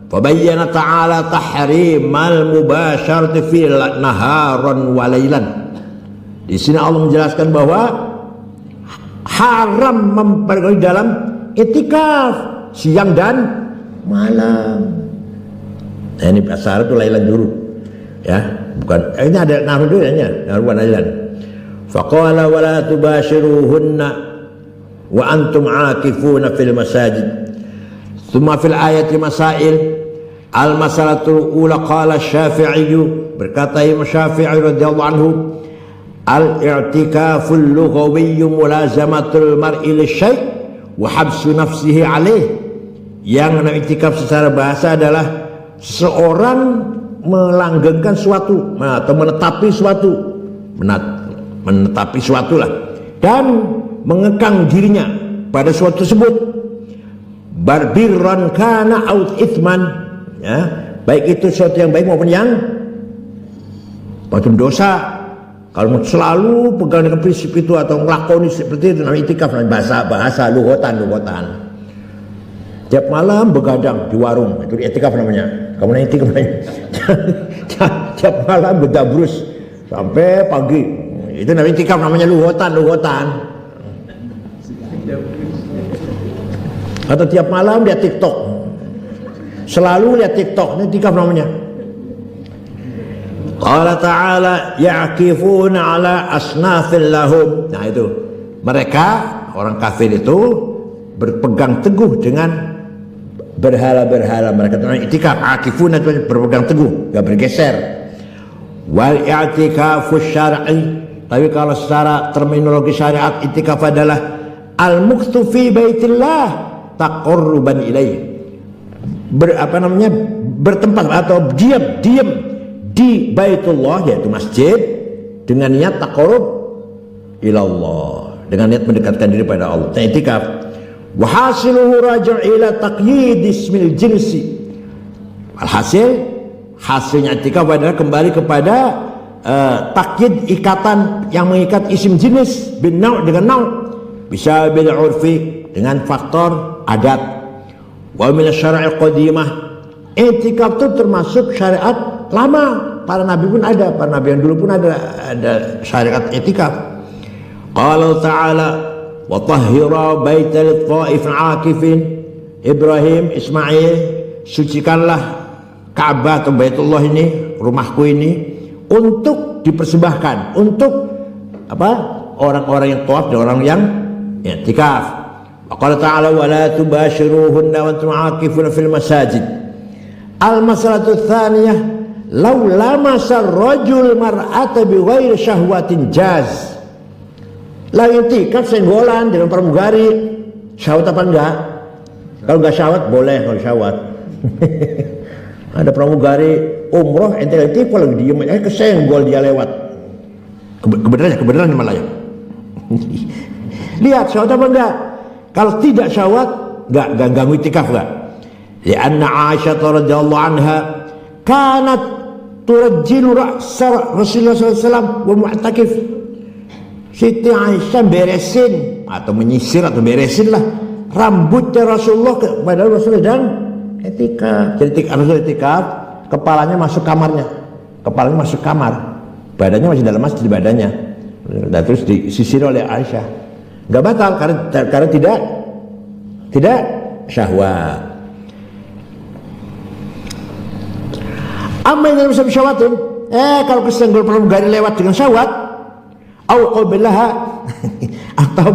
S1: fabayyana ta'ala tahrimal mubasyarati fi naharan wa lailan. Di sini Allah menjelaskan bahwa haram memperoleh dalam i'tikaf siang dan malam. Nah, ini bahasa Arab itu lailan dulu. Ya, bukan ini ada nahu dulu ya, nahu lailan. Faqala wa la tubashiruhunna wa antum 'akifuna fil masajid. Tsumma fil ayati masail. Al-masalatul ula qala Syafi'i, berkata Imam Syafi'i radhiyallahu anhu, al-i'tikaful lughawiyyu mulazamatul mar'i lisyai' wa habsu nafsihi alaih. Yang namanya i'tikaf secara bahasa adalah seseorang melanggengkan suatu atau menetapi suatu lah, dan mengekang dirinya pada suatu tersebut, barbirran kana aut ithman, ya, baik itu sesuatu yang baik maupun yang dosa. Kalau selalu pegang dengan prinsip itu atau ngelakoni seperti itu namanya i'tikaf, bahasa lughatan. Tiap malam begadang di warung, itu i'tikaf namanya. Kamu nanya i'tikaf namanya. Tiap malam bedabrus sampai pagi, itu namanya i'tikaf, namanya lughatan. Atau tiap malam lihat TikTok, selalu lihat TikTok, ini i'tikaf namanya. Qala ta'ala ya'kifuna ala asnafil lahum. Nah itu, mereka orang kafir itu berpegang teguh dengan berhala-berhala mereka. Itu i'tikaf, akifuna itu berpegang teguh, gak bergeser. Wal i'tikafu syar'i, tapi kalau secara terminologi syariat, i'tikaf adalah al-mukthu fi baitillah taqarruban ilaih. Bertempat atau diam di Baitullah, yaitu masjid, dengan niat taqarrub ilallah, dengan niat mendekatkan diri pada Allah. I'tikaf wa hasiluhu raji' ila taqyid ismil jinsi. Hasilnya i'tikaf adalah kembali kepada takyid, ikatan yang mengikat isim jenis bin nau' dengan nau', bisa bil urfi dengan faktor adat. Wa min syara'i qadimah, i'tikaf itu termasuk syariat lama. Para nabi pun ada, para nabi yang dulu pun ada syariat i'tikaf. Qala ta'ala wa tahhira baita lit-ta'ifin 'akifin. Ibrahim, Ismail, sucikanlah Ka'bah atau Baitullah ini, rumahku ini, untuk dipersembahkan untuk apa? Orang-orang yang tawaf dan orang yang i'tikaf. Qala ta'ala wa la tubashiruhunna wa antum 'akifuna fil masajid. Al-mas'alatu tsaniyah, law lamasa ar-rajul mar'ata bighairi syahwatin jaz. Lah i'tikaf senggolan dengan pramugari, syahwat apa enggak? Kalau enggak syahwat boleh, kalau syahwat. Ada pramugari umroh ente i'tikaf lagi diem aja kesenggol dia lewat. Kebenaran malah ya. Lihat syahwat apa enggak? Kalau tidak syahwat enggak ganggu i'tikaf enggak? Lianna Aisyah radhiyallahu anha kanat turajjilu ra'sa Rasulullah SAW wa mu'takif. Siti Aisyah beresin atau menyisir atau beresin lah rambutnya Rasulullah padahal Rasulullah sedang i'tikaf. Jadi Rasulullah i'tikaf, kepalanya masuk kamarnya, kepalanya masuk kamar, badannya masih dalam masjid badannya. Dan terus disisir oleh Aisyah. Enggak batal karena tidak syahwat. Amma yang bisa syahwatin, kalau kesenggol pramugari lewat dengan syahwat, au qabilaha atau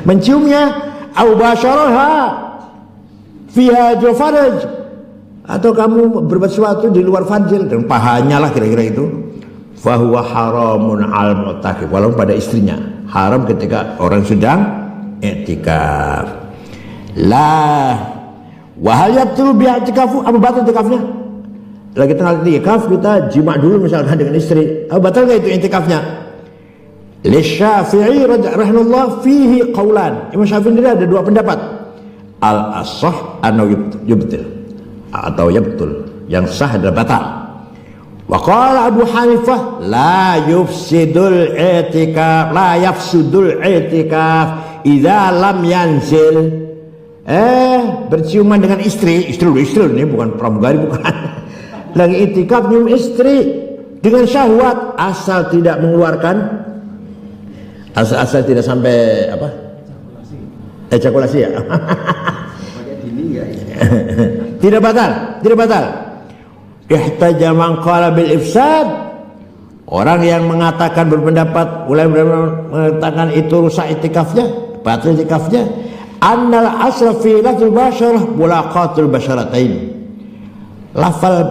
S1: menciumnya, au basyaraha fiha faraj, atau kamu berbuat sesuatu di luar farjil dan pahanya lah kira-kira itu, fahuwa haramun al mu'takif, walaupun pada istrinya haram ketika orang sedang i'tikaf. Lah wahal yabtul bi'atikafu, apa batal i'tikafnya? Lagi tengah i'tikaf kita jima dulu misalkan dengan istri, apa batal enggak itu i'tikafnya? Li Syafi'i rahimahullah fihi qaulan. Imam Syafi'i ada dua pendapat. Al ashah annahu yubtil atau yabtul, yang sah adalah batal. Wa qala Abu Hanifah la yufsidul i'tikaf, la yafsudul i'tikaf idza lam yanzil. Berciuman dengan istri ini bukan pramugari, bukan. Lagi i'tikaf nyium istri dengan syahwat, asal tidak mengeluarkan, asal tidak sampai apa? Ejakulasi ya. Tidak batal. Ihtaja man qala bil ifsad. Orang yang mengatakan berpendapat, mengatakan itu rusak i'tikafnya, batal i'tikafnya. Annal asra fi lafzul basyarah mulaqatul basyaratain. Lafal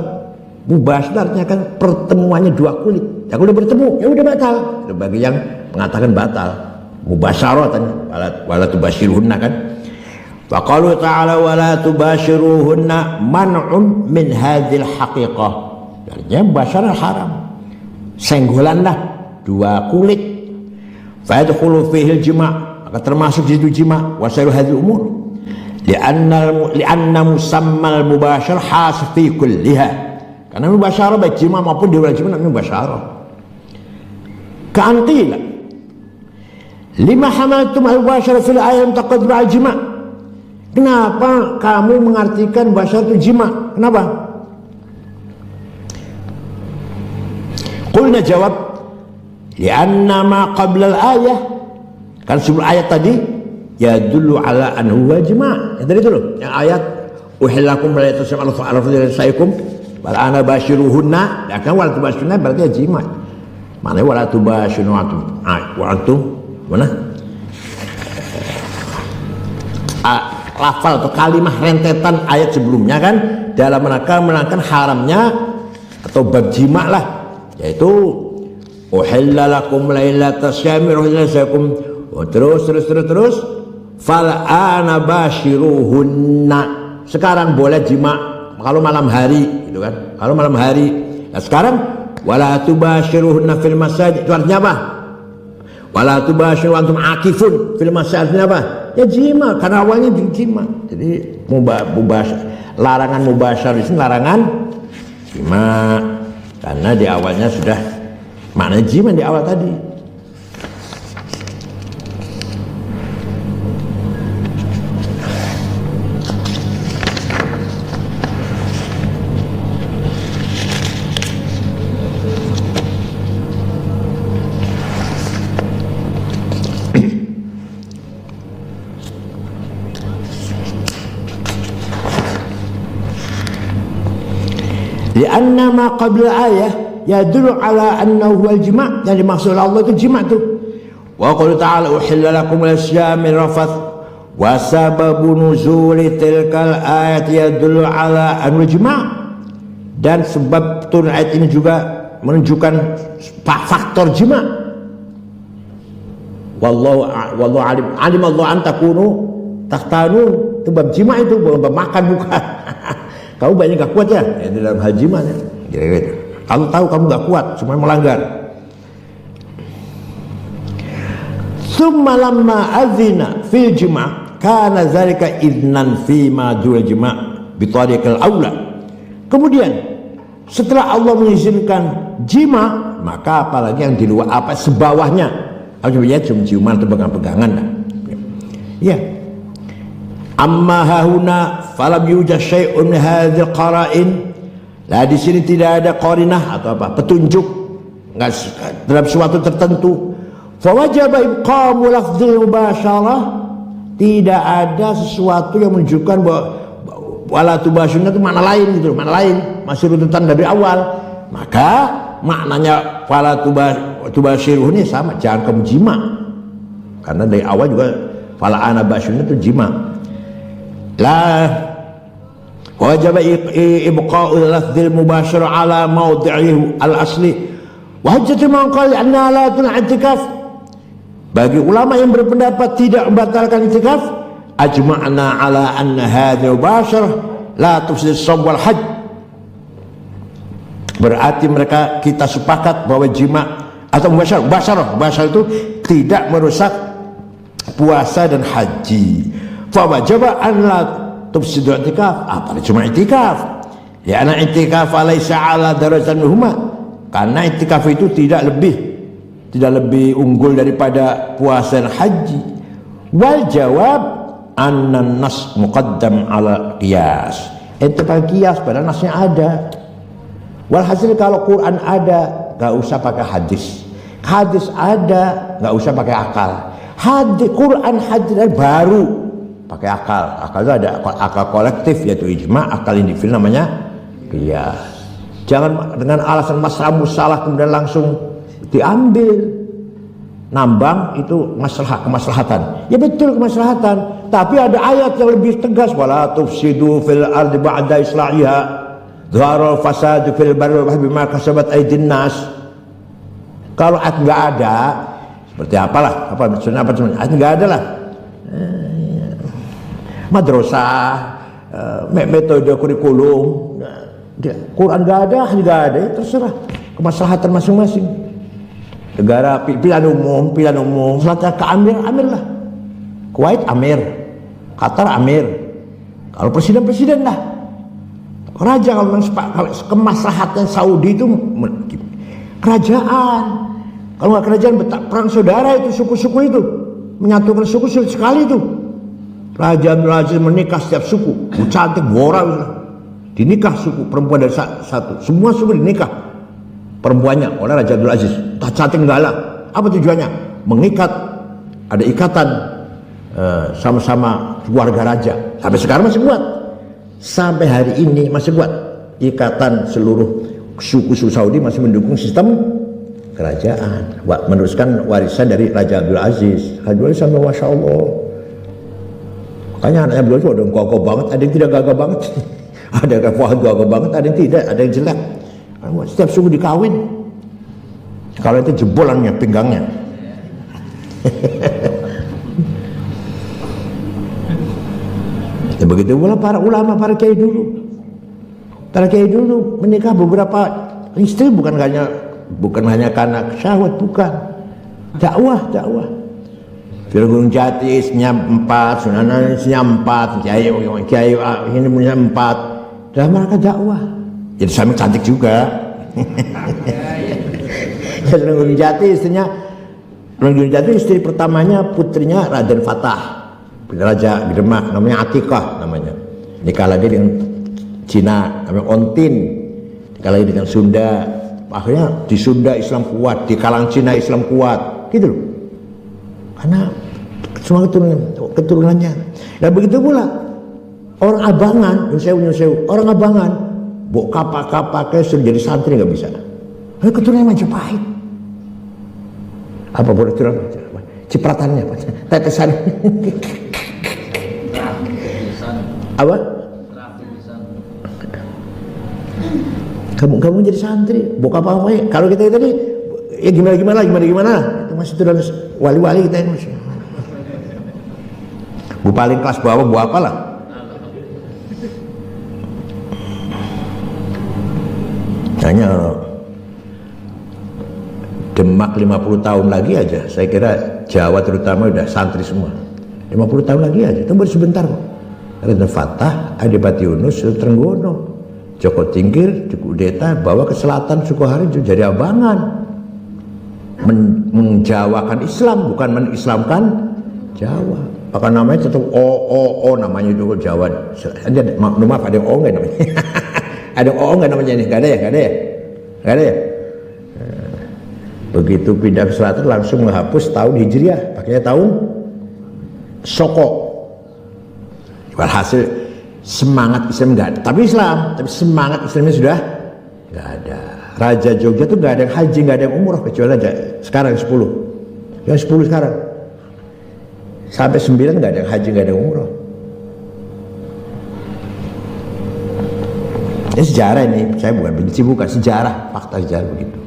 S1: mubasyarahnya kan pertemuannya dua kulit. Ya udah bertemu, ya udah batal. Bagi yang mengatakan batal mubasyaratan, wala tubasyiruhunna kan. Wa qalu ta'ala wala tubasyiruhunna man'un min hadhil haqiqah. Artinya basyarah haram. Senggolanlah dua kulit. Fa yadkhulu fihi al-jima', termasuk di situ jima, wasairu hadhihi umur lianna musammal mubasyarah has fi kulliha, karena mubasyarah baik jima maupun di luar jima namanya mubasyarah. Ka'antila lima hamaltum al-mubasyarah fil ayam taqaddum al-jima, kenapa kamu mengartikan mubasyarah itu jima? Kenapa? Qulna jawab lianna ma qabla al-ayah, kan sebelum ayat tadi ya dulu ala anhu wajma, yang tadi itu loh, yang ayat uhillakum layatasyam al-fa'alafudilaikum wala ana basyiruhunna, ya kan wala tubashiruna berarti ya jima, maknanya wala tubashiruna wa antum mana lafal atau kalimah rentetan ayat sebelumnya kan dalam rangka menerangkan haramnya atau bab jima lah, yaitu uhillalakum layatasyam al-fa'alafudilaikum terus fal ana basyiruhunna, sekarang boleh jima kalau malam hari gitu kan, kalau malam hari. Nah sekarang wala tubasyiruhunna fil masajid, itu artinya apa? Wala tubasyiru antum akifun fil masajid, apa? Ya jima, karena awalnya jima. Jadi larangan mubasyarah itu larangan jima, karena di awalnya sudah maknanya jima di awal tadi. Lianna ma qabla ayah yadullu ala annahu huwal jima', yang dimaksud Allah itu jima' itu. Wa qala ta'ala uhilla lakum al-asya' min rafath wa sababu nuzuli tilkal ayat yadullu ala annahu jima', dan sebab turun ayat ini juga menunjukkan faktor jima'. Wallahu alim Allah an takunu tahtanu, itu bab jima' itu bukan makan bukan. Kamu banyak gak kuat ya, di dalam hal jima ya. Gitu. Kamu tahu kamu gak kuat, cuma melanggar. Summa lamma azina fil jima' kana zalika idnan fi ma dul jima' bi tariqil aula. Kemudian setelah Allah mengizinkan jima, maka apalagi yang di luar apa sebawahnya. Artinya cium-ciuman atau pegang-pegangan. Ya. Amma hahuna falam yujad syai'un min hadzal qara'in. Lah di sini tidak ada qarinah atau apa petunjuk enggak dalam suatu tertentu. Fa wajaba ibqamu lafdzil mubasyarah, tidak ada sesuatu yang menunjukkan bahwa wala tubasyiruna itu makna lain gitu, makna lain, masih runtutan dari awal. Maka maknanya wala tubasyiruh ini sama, jangan kamu jima. Karena dari awal juga fala ana basyiruna itu jima. La wajib ibqa'u lafdzil mubasyir ala mawdi'ihi al-asli wa hujjatu man qala anna la i'tikaf. Bagi ulama yang berpendapat tidak membatalkan i'tikaf, ajma'na ala anna hadhihi mubasyir la tufsid as-sawm wal hajj. Berarti mereka kita sepakat bahwa jima atau mubasyarah itu tidak merusak puasa dan haji. Fawajaba an la tufsidu i'tikaf, apa cuma i'tikaf? Ya ana i'tikaf alaysa ala darajatan minhuma, karena i'tikaf itu tidak lebih unggul daripada puasa dan haji. Wal jawab anna nas muqaddam ala qiyas. Itu pakai qiyas padahal nasnya ada. Walhasil kalau Quran ada enggak usah pakai hadis. Hadis ada enggak usah pakai akal. Hadis Quran hadis baru pakai akal. Akal itu ada akal kolektif yaitu ijma, akal individu namanya qiyas. Jangan dengan alasan masalah musalah kemudian langsung diambil. Nambang itu kemaslahatan. Ya betul kemaslahatan, tapi ada ayat yang lebih tegas, wala tufsidu fil ardi ba'da islahiha dharal fasadu fil barri wal bahri bima kasabat aydin nas. Kalau ayat enggak ada, seperti apalah, apa maksudnya ayat enggak ada lah. Madrasah, metode kurikulum, Quran nggak ada, nggak ada, ya terserah kemaslahatan masing-masing. Negara pilihan umum, selatan ke Amir lah, Kuwait Amir, Qatar Amir, kalau presiden lah, raja kalau kemaslahatan Saudi itu kerajaan, kalau nggak kerajaan perang saudara itu suku-suku itu menyatukan suku sulit sekali itu. Raja Abdul Aziz menikah setiap suku, cantik bora, dinikah suku perempuan dari satu, semua suku dinikah perempuannya oleh Raja Abdul Aziz. Tak cantik enggak lah. Apa tujuannya? Mengikat, ada ikatan sama-sama keluarga raja. Sampai sekarang masih kuat. Sampai hari ini masih kuat. Ikatan seluruh suku-suku Saudi masih mendukung sistem kerajaan, meneruskan warisan dari Raja Abdul Aziz. Abdul Aziz sampai masya Allah. Makanya anaknya beliau itu ada yang gagah banget, ada yang tidak gagah banget. Ada yang gagah banget, ada yang tidak, ada yang jelek. Setiap suku dikawin. Kalau itu jebolannya pinggangnya. Ya, begitu pula para ulama, para kiai dulu. Para kiai dulu menikah beberapa istri bukan hanya karena syahwat, bukan. Dakwah. Gunung Jati isinya 4, Sunan isinya 4, Kiai ini punya 4. Dalam rangka dakwah. Jadi suami cantik juga. Ya, Sunan Gunung Jati istrinya, Sunan Gunung Jati istri pertamanya putrinya Raden Fatah, Raja di Demak, namanya Atikah namanya. Nikah lagi dengan Cina, namanya Ontin. Nikah lagi dengan Sunda. Akhirnya di Sunda Islam kuat, di kalangan Cina Islam kuat, gitu loh. Karena semua keturunannya. Dan begitu pula orang Abangan, orang Abangan, buk kapak-kapaknya sudah jadi santri nggak bisa. Ini keturunannya Majapahit. Apa boleh turun? Cipratannya, tetesan. Apa? Kamu jadi santri, buka apa ya? Kalau kita tadi ya gimana, itu masih turun wali-wali kita ini masih. Bu paling kelas bawah, bu apalah. Hanya Demak 50 tahun lagi aja, saya kira Jawa terutama udah santri semua. 50 tahun lagi aja, itu baru sebentar kok. Raden Fatah, Adipati Yunus, Trenggono, Joko Tingkir, Deta bawa ke selatan Sukoharjo jadi Abangan, menjawakan Islam bukan menislamkan Jawa. Maka namanya tetap namanya itu Jawa. Maaf ada yang nggak namanya? Ada yang nggak namanya ini? Nggak ada ya. Begitu pindah ke selatan langsung menghapus tahun Hijriah, pakainya tahun Soko. Walhasil semangat Islam nggak ada, tapi semangat Islamnya sudah nggak ada. Raja Jogja tuh nggak ada yang haji, nggak ada yang umroh kecuali aja sekarang 10 sekarang sampai 9 nggak ada yang haji, nggak ada yang umroh. Ini sejarah ini, saya bukan benci, bukan sejarah, fakta sejarah begitu.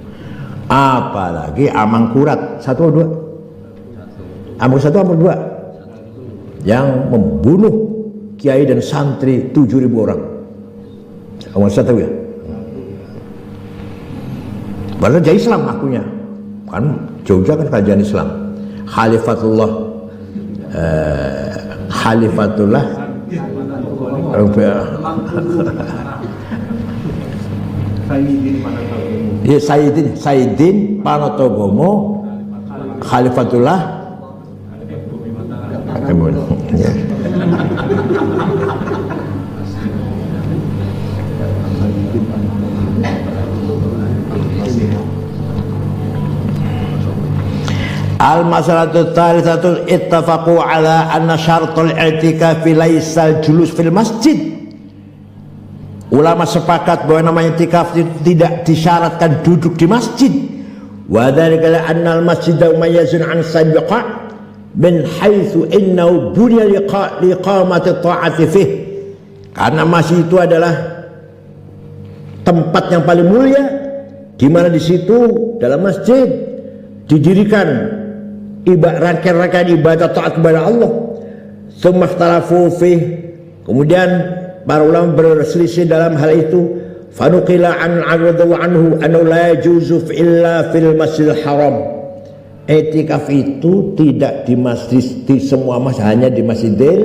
S1: Apalagi Amangkurat 1 atau 2? Amangkurat 1 atau 2? Yang membunuh kiai dan santri 7.000 orang. Kamu bisa tahu ya? Padahal jadi Islam akunya. Kan Jogja kan kerajaan Islam. Khalifatullah ya Sayyidin Panotogomo Khalifatullah ya. Al-masalatu thalitsatu ittafaqu ala anna syartul i'tikafi laisal julus fil masjid. Ulama sepakat bahwa namanya i'tikaf tidak disyaratkan duduk di masjid. Wa dzalika la anna al-masjida mumayyizun an sabiqa min haitsu innahu bunya liqamati ta'ati fih. Karena masjid itu adalah tempat yang paling mulia, di mana di situ dalam masjid didirikan rangkaian ibadah taat kepada Allah. Tsumma ikhtalafu fih, kemudian para ulama berselisih dalam hal itu. Fanuqila an radhiyallahu anhu annahu la yajuzu illa fil masjidil haram. I'tikaf itu tidak di masjid, di semua masjid, hanya di Masjidil,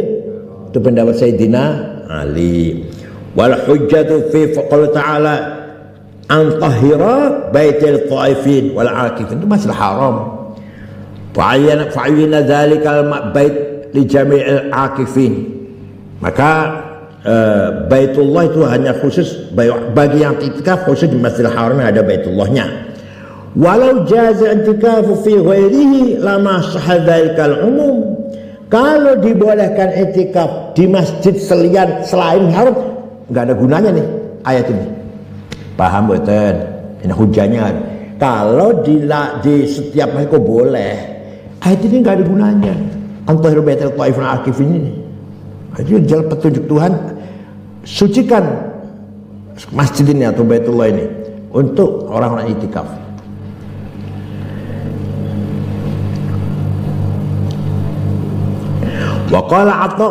S1: itu pendapat Sayyidina Ali. Wal hujjatu fi qala ta'ala an tahira baitil taifin wal akifin, itu Masjidil Haram. Fa'ayyana dzalikal bait li jami'il akifin. Maka Baitullah itu hanya khusus bagi yang i'tikaf, khusus di Masjidil Haram yang ada Baitullahnya. Walau jaza i'tikafu fi ghairihi lama sahadzalikal umum. Kalau dibolehkan i'tikaf di masjid selain haram, nggak ada gunanya nih ayat ini. Paham betul? Ini hujahnya. Kalau di setiap masjid kok boleh, ayat ini nggak ada gunanya. Antahir baitul taifun akifin ini. Itu jalan petunjuk Tuhan, sucikan masjid ini atau Baitullah ini untuk orang-orang i'tikaf. Wa qala Atha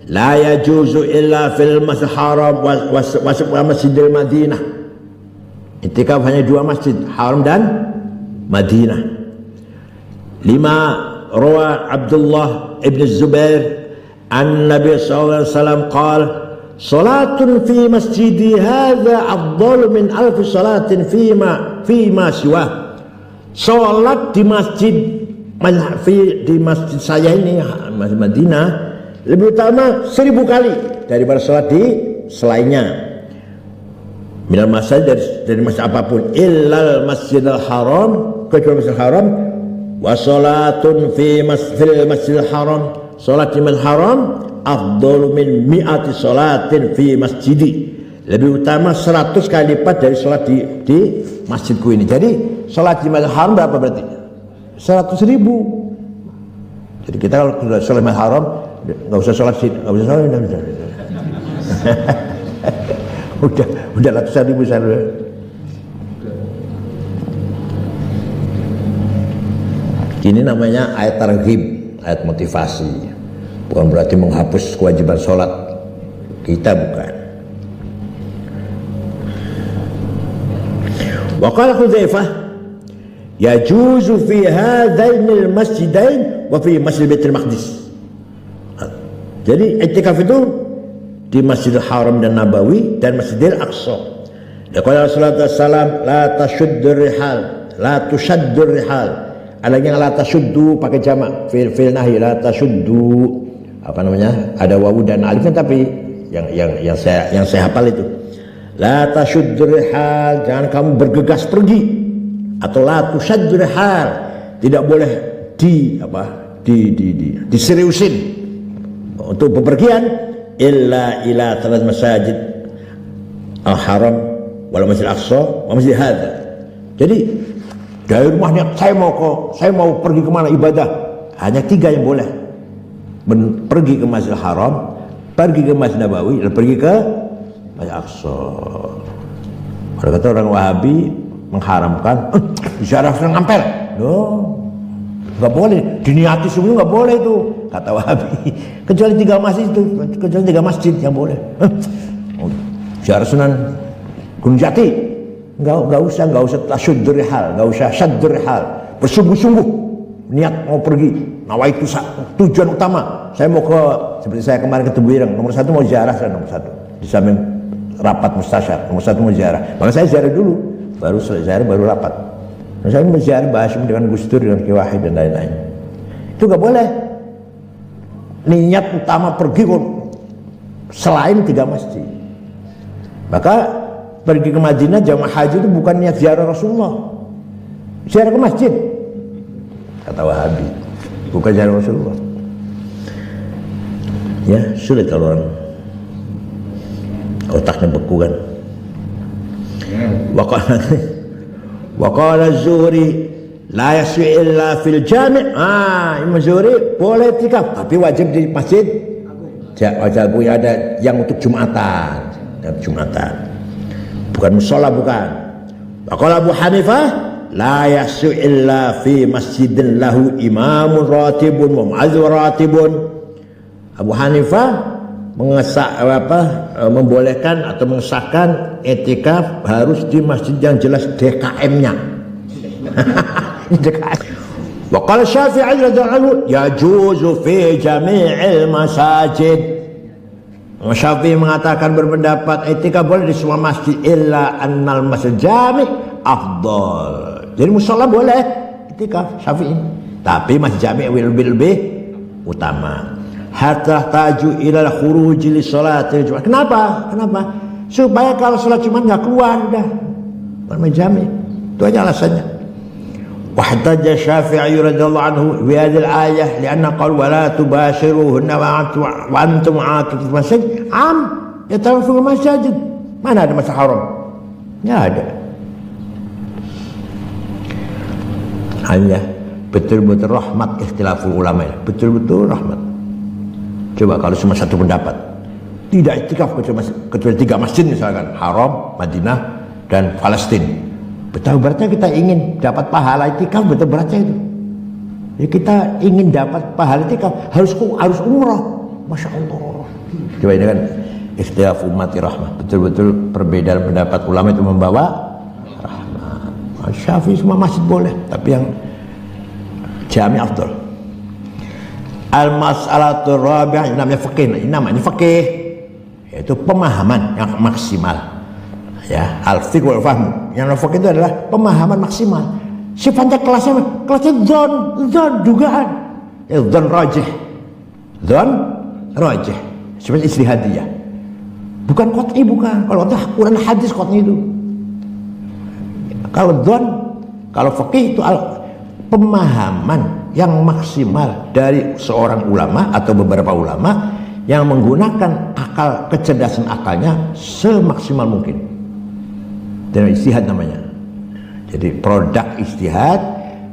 S1: la yajuzu illa fil masjidil haram wa masjidil Madinah. I'tikaf hanya 2 masjid, Haram dan Madinah. 5 rawa Abdullah ibn Zubair an Nabi sallallahu alaihi wasallam qala salatun fi masjidi hadza afdalu min alfi salatin fima siwa. Salat di masjid saya ini, Masjid Madinah, lebih utama 1000 kali daripada salat di selainnya. Minal masjid, dari masjid apapun, illal masjidil haram, kecuali masjidil haram, wa salatun fil masjidil haram, salat di masjidil haram afdalu min mi'ati salatin fi masjidi, lebih utama 100 kali lipat dari salat di masjidku ini. Jadi salat di masjidil haram berapa berarti? 100.000. Jadi kita kalau sudah salat masjidil haram nggak usah salat sini, nggak usah salat udah ratusan ribu sana. Ini namanya ayat targhib, ayat motivasi. Bukan berarti menghapus kewajiban sholat kita, bukan. Wa qala Hudzaifah yajuzu fi hadainil masjidain wa fi masjid Baitul Maqdis. Jadi i'tikaf itu di Masjidil Haram dan Nabawi dan Masjidil Aqsa. Qala Rasulullah sallallahu la tashuddur rihal, la tushaddur rihal. Ada yang la tashuddu pakai jamak, fil nahi la tashuddu, apa namanya? Ada wawu dan alifnya, tapi yang saya hafal itu. La tashuddur rihal, jangan kamu bergegas pergi. Atau la tushaddur rihal, tidak boleh diseriusin untuk bepergian illa ila 3 masajid al-haram wal masjid al-aqsa wa masjid hadza. Jadi dari rumahnya saya mau pergi kemana ibadah, hanya 3 yang boleh. Pergi ke Masjidil Haram, pergi ke Masjid Nabawi, dan pergi ke Masjid Aqsa. Kalau kata orang Wahabi mengharamkan ziarah Sunan Ampel, nggak boleh, diniati semua nggak boleh itu, kata Wahabi. Kecuali 3 masjid itu, kecuali 3 masjid yang boleh. Ziarah Sunan Gunung Jati, nggak usah tasyuddur rihal, nggak usah syaddur rihal, bersungguh-sungguh niat mau pergi, nawaitu tujuan utama, saya mau ke, seperti saya kemarin ke Tebuireng, nomor 1 mau ziarah, nomor 1 di samping rapat mustasyar, nomor 1 mau ziarah, maka saya ziarah dulu, baru selesai ziarah baru rapat. Nah, saya mau ziarah Bahasyim dengan Gus Dur, dengan Ki Wahid dan lain-lain. Itu nggak boleh. Niat utama pergi selain 3 masjid. Maka pergi ke Madinah jamaah haji itu bukan niat ziarah Rasulullah, ziarah ke masjid, kata Wahabi, bukan ziarah Rasulullah. Ya sulit kalau orang otaknya beku kan. Wa qala Az-Zuhri la yaswi illa fil jami'. Imam Zuhri boleh i'tikaf tapi wajib di masjid wajib ada yang untuk Jumatan, bukan musola, bukan. Wa qala Abu Hanifah la yaswi illa fi masjidin lahu imamun ratibun wa mu'adhdhin ratibun. Abu Hanifah membolehkan atau mengesahkan i'tikaf harus di masjid yang jelas DKM-nya. Wa qala Syafi'i radhiyallahu anhu yajuzu fi jami'il masajid. Syafi'i mengatakan, berpendapat i'tikaf boleh di semua masjid illa annal masjid jami' afdal. Jadi mushola boleh i'tikaf Syafi'i, tapi masjid jami' lebih utama. Hatta taju ilal khuruji li sholatil Jumat. Kenapa? Supaya kalau sholat Jumat nggak keluar udah berjami. Itu aja alasannya. Wahtaja Syafi'i radhiyallahu anhu bi hadhil ayah lianna qala wa la tubashiruhunna wa antum aakifun masjid yatawaffu masjid. Mana ada masjid haram? Nggak ada. Hanya betul-betul rahmat ikhtilaful ulama, betul-betul rahmat. Coba kalau cuma satu pendapat, tidak i'tikaf kecuali 3 masjid misalkan, Haram, Madinah, dan Palestina. Betapa beratnya kita ingin dapat pahala i'tikaf, betapa beratnya itu. Ya, kita ingin dapat pahala i'tikaf harus umrah, masya Allah. Coba ini kan ikhtilaf ummati rahmah, betul-betul perbedaan pendapat ulama itu membawa rahmah. Syafi'i semua masjid boleh, tapi yang jami' afdal. Al-mas'alatul rabi'ah, namanya fikih, namanya fikih. Ya, yaitu pemahaman yang maksimal. Ya, al-fiqh wal fahm. Yang al-fiqh itu adalah pemahaman maksimal. Sifatnya kelasnya dzon dugaan. Ya, dzon rajih. Seperti ijtihadiyah. Bukan qat'i, bukan. Kalau itu Quran hadis qat'i itu. Kalau dzon, kalau fikih itu pemahaman yang maksimal dari seorang ulama atau beberapa ulama yang menggunakan akal, kecerdasan akalnya semaksimal mungkin. Dan ijtihad namanya. Jadi produk ijtihad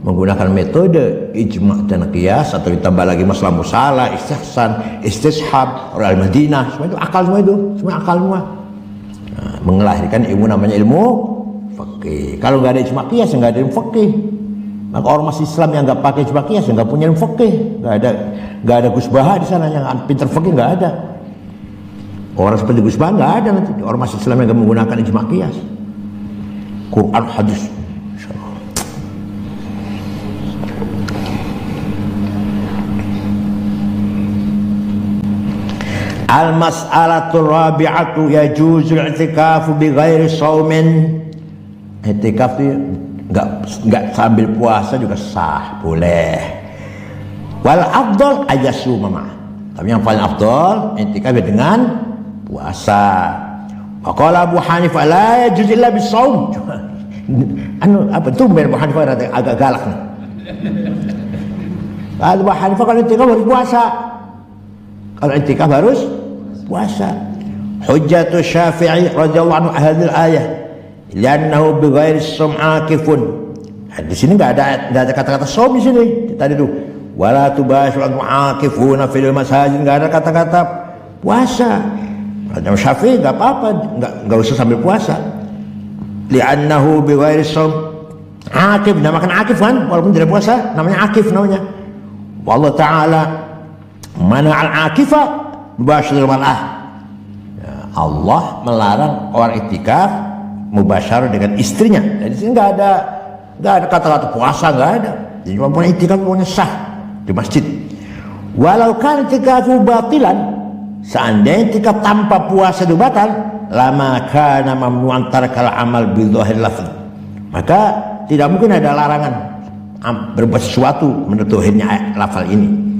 S1: menggunakan metode ijma' dan qiyas, atau ditambah lagi masalah musalah, istihsan, istishab, al-Madinah, semua itu akal, semua akal semua. Nah, mengelahirkan ilmu namanya ilmu fikih. Kalau nggak ada ijma' qiyas, nggak ada ilmu fikih. Maka ormas Islam yang nggak pakai ijma' qiyas nggak punya ilmu fikih. Nggak ada Gus Baha di sana yang pinter fikih, nggak ada. Orang seperti Gus Baha nggak ada nanti. Ormas Islam yang nggak menggunakan ijma' qiyas. Quran hadis. Al-mas'alatul rabi'atu yajuzul i'tikafu bi ghairi shaumin. I'tikaf itu enggak sambil puasa juga sah, boleh. Wal afdal ayasuma ma. Tapi yang paling afdal i'tikaf dengan puasa. Wa qala Abu Hanifah la yajuz illa bis shaum. Apa tuh Abu Hanifah agak galak nih. Abu Hanifah kalau i'tikaf harus puasa. Kalau i'tikaf harus puasa. Hujjatu Syafi'i radhiyallahu anhu hadhil ayah, li'annahu bighairi shaum akifun. Di sini enggak ada kata-kata shaum di sini. Tadi tuh wala tubashiru antum akifuna fil masajid, enggak ada kata-kata puasa. Kalau Syafi'i enggak apa-apa, enggak usah sambil puasa. Li'annahu bighairi shaum akif, namakan akif kan, walaupun tidak puasa namanya akif namanya. Wallahu ta'ala mana al-akifah mubasyarah mar'ah. Ya, Allah melarang orang iktikaf mubasyarah dengan istrinya. Jadi sini enggak ada kata-kata puasa, enggak ada. Jadi cuma punya iktikaf punya sah di masjid. Walau kan iktikafu batilan, seandainya iktikaf tanpa puasa itu batal, lama kana mamnu'an tarkal amal bi dhahir lafz. Maka tidak mungkin ada larangan berbuat sesuatu menurut dohirnya lafal ini.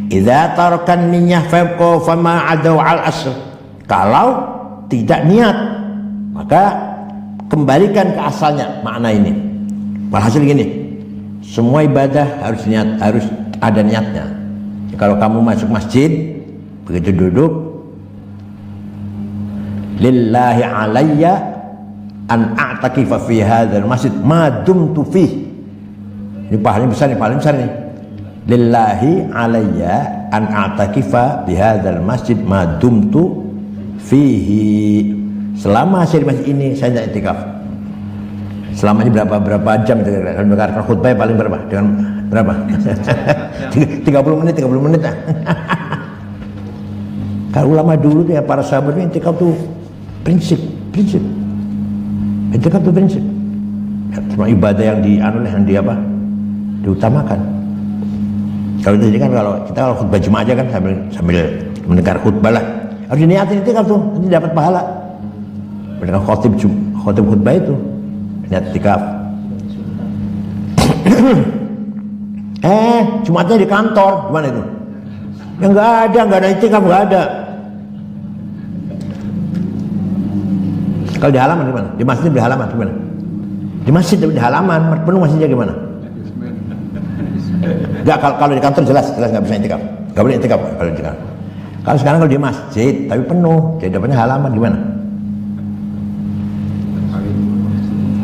S1: Idza tarakan niyyah fabqa fama adau al asr. Kalau tidak niat, maka kembalikan ke asalnya makna ini. Walhasil gini, semua ibadah harus niat, harus ada niatnya. Kalau kamu masuk masjid, begitu duduk, lillahi alayya an a'takifa fi hadzal masjid ma dumtu fih. Ini pahalanya besar nih, lillahi alayya an a'takifa bihadzal masjid ma dumtu fihi. Selama saya di masjid ini saya tidak i'tikaf. Selama ini berapa jam kalau dengarkan khutbah paling berapa? Dengan berapa? 30 menit. Kalau ulama dulu tuh ya, para sahabat itu i'tikaf tuh prinsip. I'tikaf tuh prinsip. Ya, semua ibadah yang diutamakan. Kalau itu kan kalau khutbah Jumat aja kan sambil mendengar khutbah lah. Harus diniatin i'tikaf tuh, nanti dapat pahala. Mendengar khutib khutbah itu niat i'tikaf. Jumatnya di kantor, gimana itu? Ya enggak ada i'tikaf, enggak ada. Kalau di halaman gimana? Di masjid di halaman gimana? Di masjid di halaman penuh masjidnya gimana? Enggak, kalau di kantor jelas nggak bisa i'tikaf. Nggak boleh i'tikaf kalau di kantor. Kalau sekarang kalau di masjid tapi penuh, jadi dapatnya halaman gimana?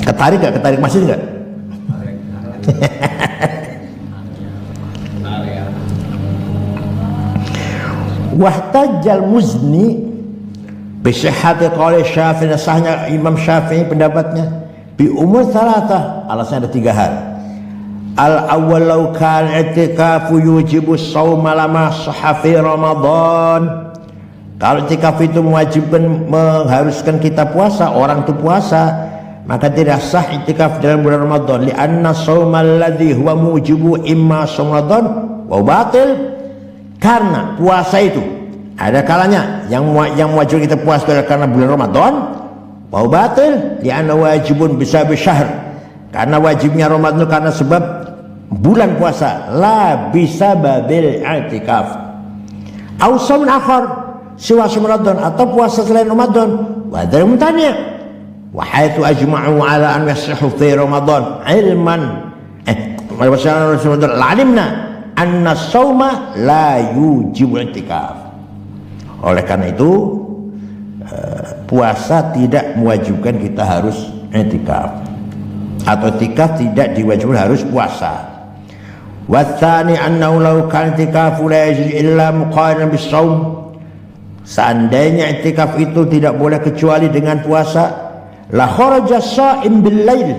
S1: Ketarik masjid nggak? Wahtajal Muzni bisihhati qawli Syafi'i, sahnya Imam Syafi'i pendapatnya bi umur salatah, alasannya ada 3 hal. Al-awwal law kana i'tikafu yujibu shauma lama sahha fi Ramadan. Kalau i'tikaf itu mewajibkan, mengharuskan kita puasa, orang itu puasa, maka tidak sah i'tikaf dalam bulan Ramadan. Li'anna shauma alladhi huwa mujibu imma shaum Ramadan wa batil. Karena puasa itu ada kalanya yang wajib kita puasa adalah karena bulan Ramadan, wa batil li'anna wajibun bisa bisyahr, karena wajibnya Ramadan karena sebab bulan puasa, la bisa babil i'tikaf. Au shaum akhar siwa Ramadan, atau puasa selain Ramadan, wa dzal mutani' wa haythu ajma'u ala an yasihu fi Ramadan ilman alimna anna shauma la yujibu i'tikaf. Oleh karena itu puasa tidak mewajibkan kita harus i'tikaf, atau i'tikaf tidak diwajibkan harus puasa. Watsani annahu law kana i'tikafu la yajuz illa muqarinan bis-shaum. Seandainya i'tikaf itu tidak boleh kecuali dengan puasa, la kharaja shaim bil lail,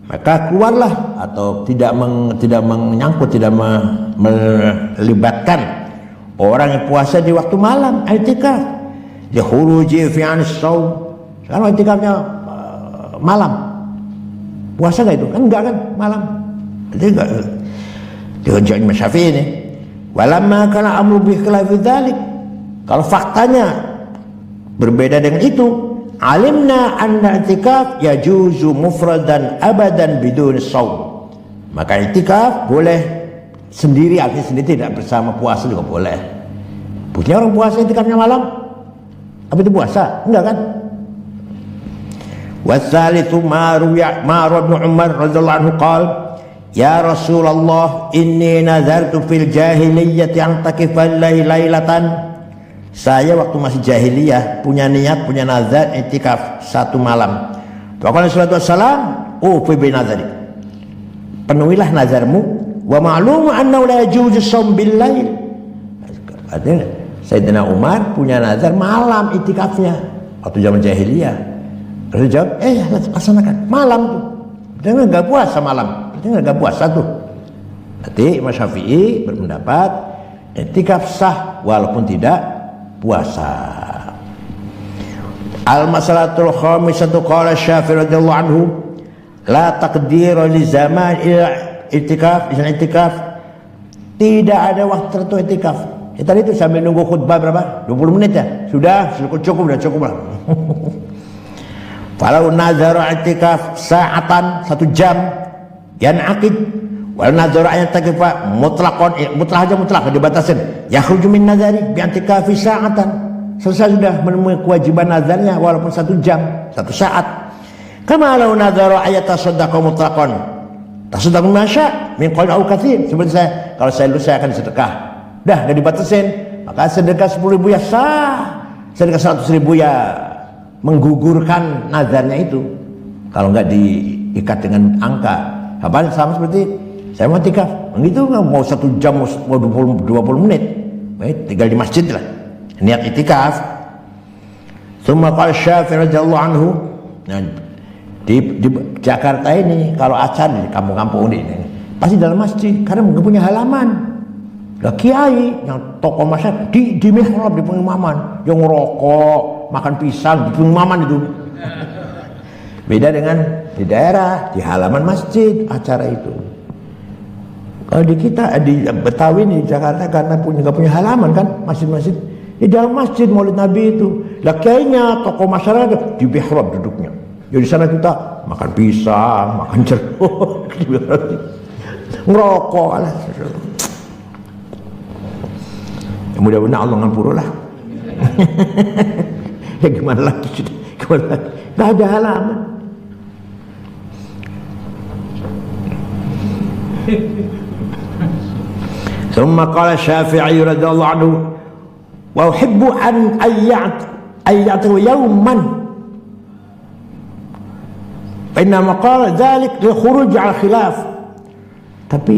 S1: maka keluarlah atau tidak menyangkut, tidak melibatkan orang yang puasa di waktu malam i'tikaf. Dia khuruji fi an-shaum. Kalau i'tikafnya malam, puasa enggak itu? Kan enggak kan, malam. Jadi enggak dihujjah Imam Syafi'i ini. Walamma kana amru bi khilafi dzalik. Kalau faktanya berbeda dengan itu, alimna anna i'tikaf yajuzu mufradan abadan bidun shaum. Maka i'tikaf boleh sendiri, artinya sendiri, tidak bersama puasa juga boleh. Punya orang puasa i'tikafnya malam, apa itu puasa? Enggak kan? Wasalitsu ma Ibn Umar radhiyallahu anhu qala ya Rasulullah inni nazartu fil jahiliyyati an takifa lailatan. Saya waktu masih jahiliyah punya niat, punya nazar i'tikaf satu malam. Faqala sallallahu alaihi wasallam, fi bi nazari, penuhilah nazarmu, wa ma'lum annahu la yajuzu shaum bil lail. Artinya Sayyidina Umar punya nazar malam i'tikafnya waktu zaman jahiliyah. Rasul jawab, laksanakan malam tuh. Dia enggak puasa malam, dia enggak puasa tuh. Berarti Imam Syafi'i berpendapat i'tikaf sah walaupun tidak puasa. Al-masalatul khamisatu qala Syafi'i radhiyallahu anhu la taqdira li zaman i'tikaf, i'tikaf tidak ada waktu tertentu i'tikaf. Tadi itu sambil nunggu khutbah berapa? 20 menit ya? Sudah cukup lah. Falau nazara i'tikaf sa'atan, 1 jam, yanaqid wal nazara i'tikaf mutlaqan, mutlaq dibatasin, yakhruju min nazari bi i'tikafi sa'atan. Selesai sudah menemui kewajiban nazarnya walaupun 1 jam, 1 saat. Kama law nazara ayatasaddaqa mutlaqan tasaddaq masya min qaul au katsir. Seperti saya, kalau saya lulus saya akan sedekah. Dah enggak dibatasin, maka sedekah 10.000 ya sah. Sedekah 100.000 ya menggugurkan nazarnya itu. Kalau enggak diikat dengan angka. Apa sama seperti saya mau i'tikaf, begitu nggak mau 1 jam, mau 20 menit, baik tinggal di masjid lah, niat i'tikaf. Tsumma qala Syafi'i radhiyallahu anhu, nah, di Jakarta ini kalau acara di kampung-kampung ini pasti dalam masjid karena nggak punya halaman. Lah kiai yang tokoh masyarakat di mihrab, di pengimaman, yang ngerokok, makan pisang di pengimaman itu. Beda dengan di daerah, di halaman masjid acara itu. Kalau di kita di Betawi di Jakarta karena nggak punya halaman kan, masjid-masjid di dalam masjid Maulid Nabi itu. Lah kayaknya tokoh masyarakat di mihrab duduknya. Jadi di sana kita makan pisang, makan jeruk, ngerokok lah. Ya, mudah-mudahan Allah ngampura lah. Ya gimana lagi? Nggak ada halaman. ثم قال الشافعي رضي الله عنه وأحب أن يعتق يوما فإنما قال ذلك للخروج على الخلاف. Tapi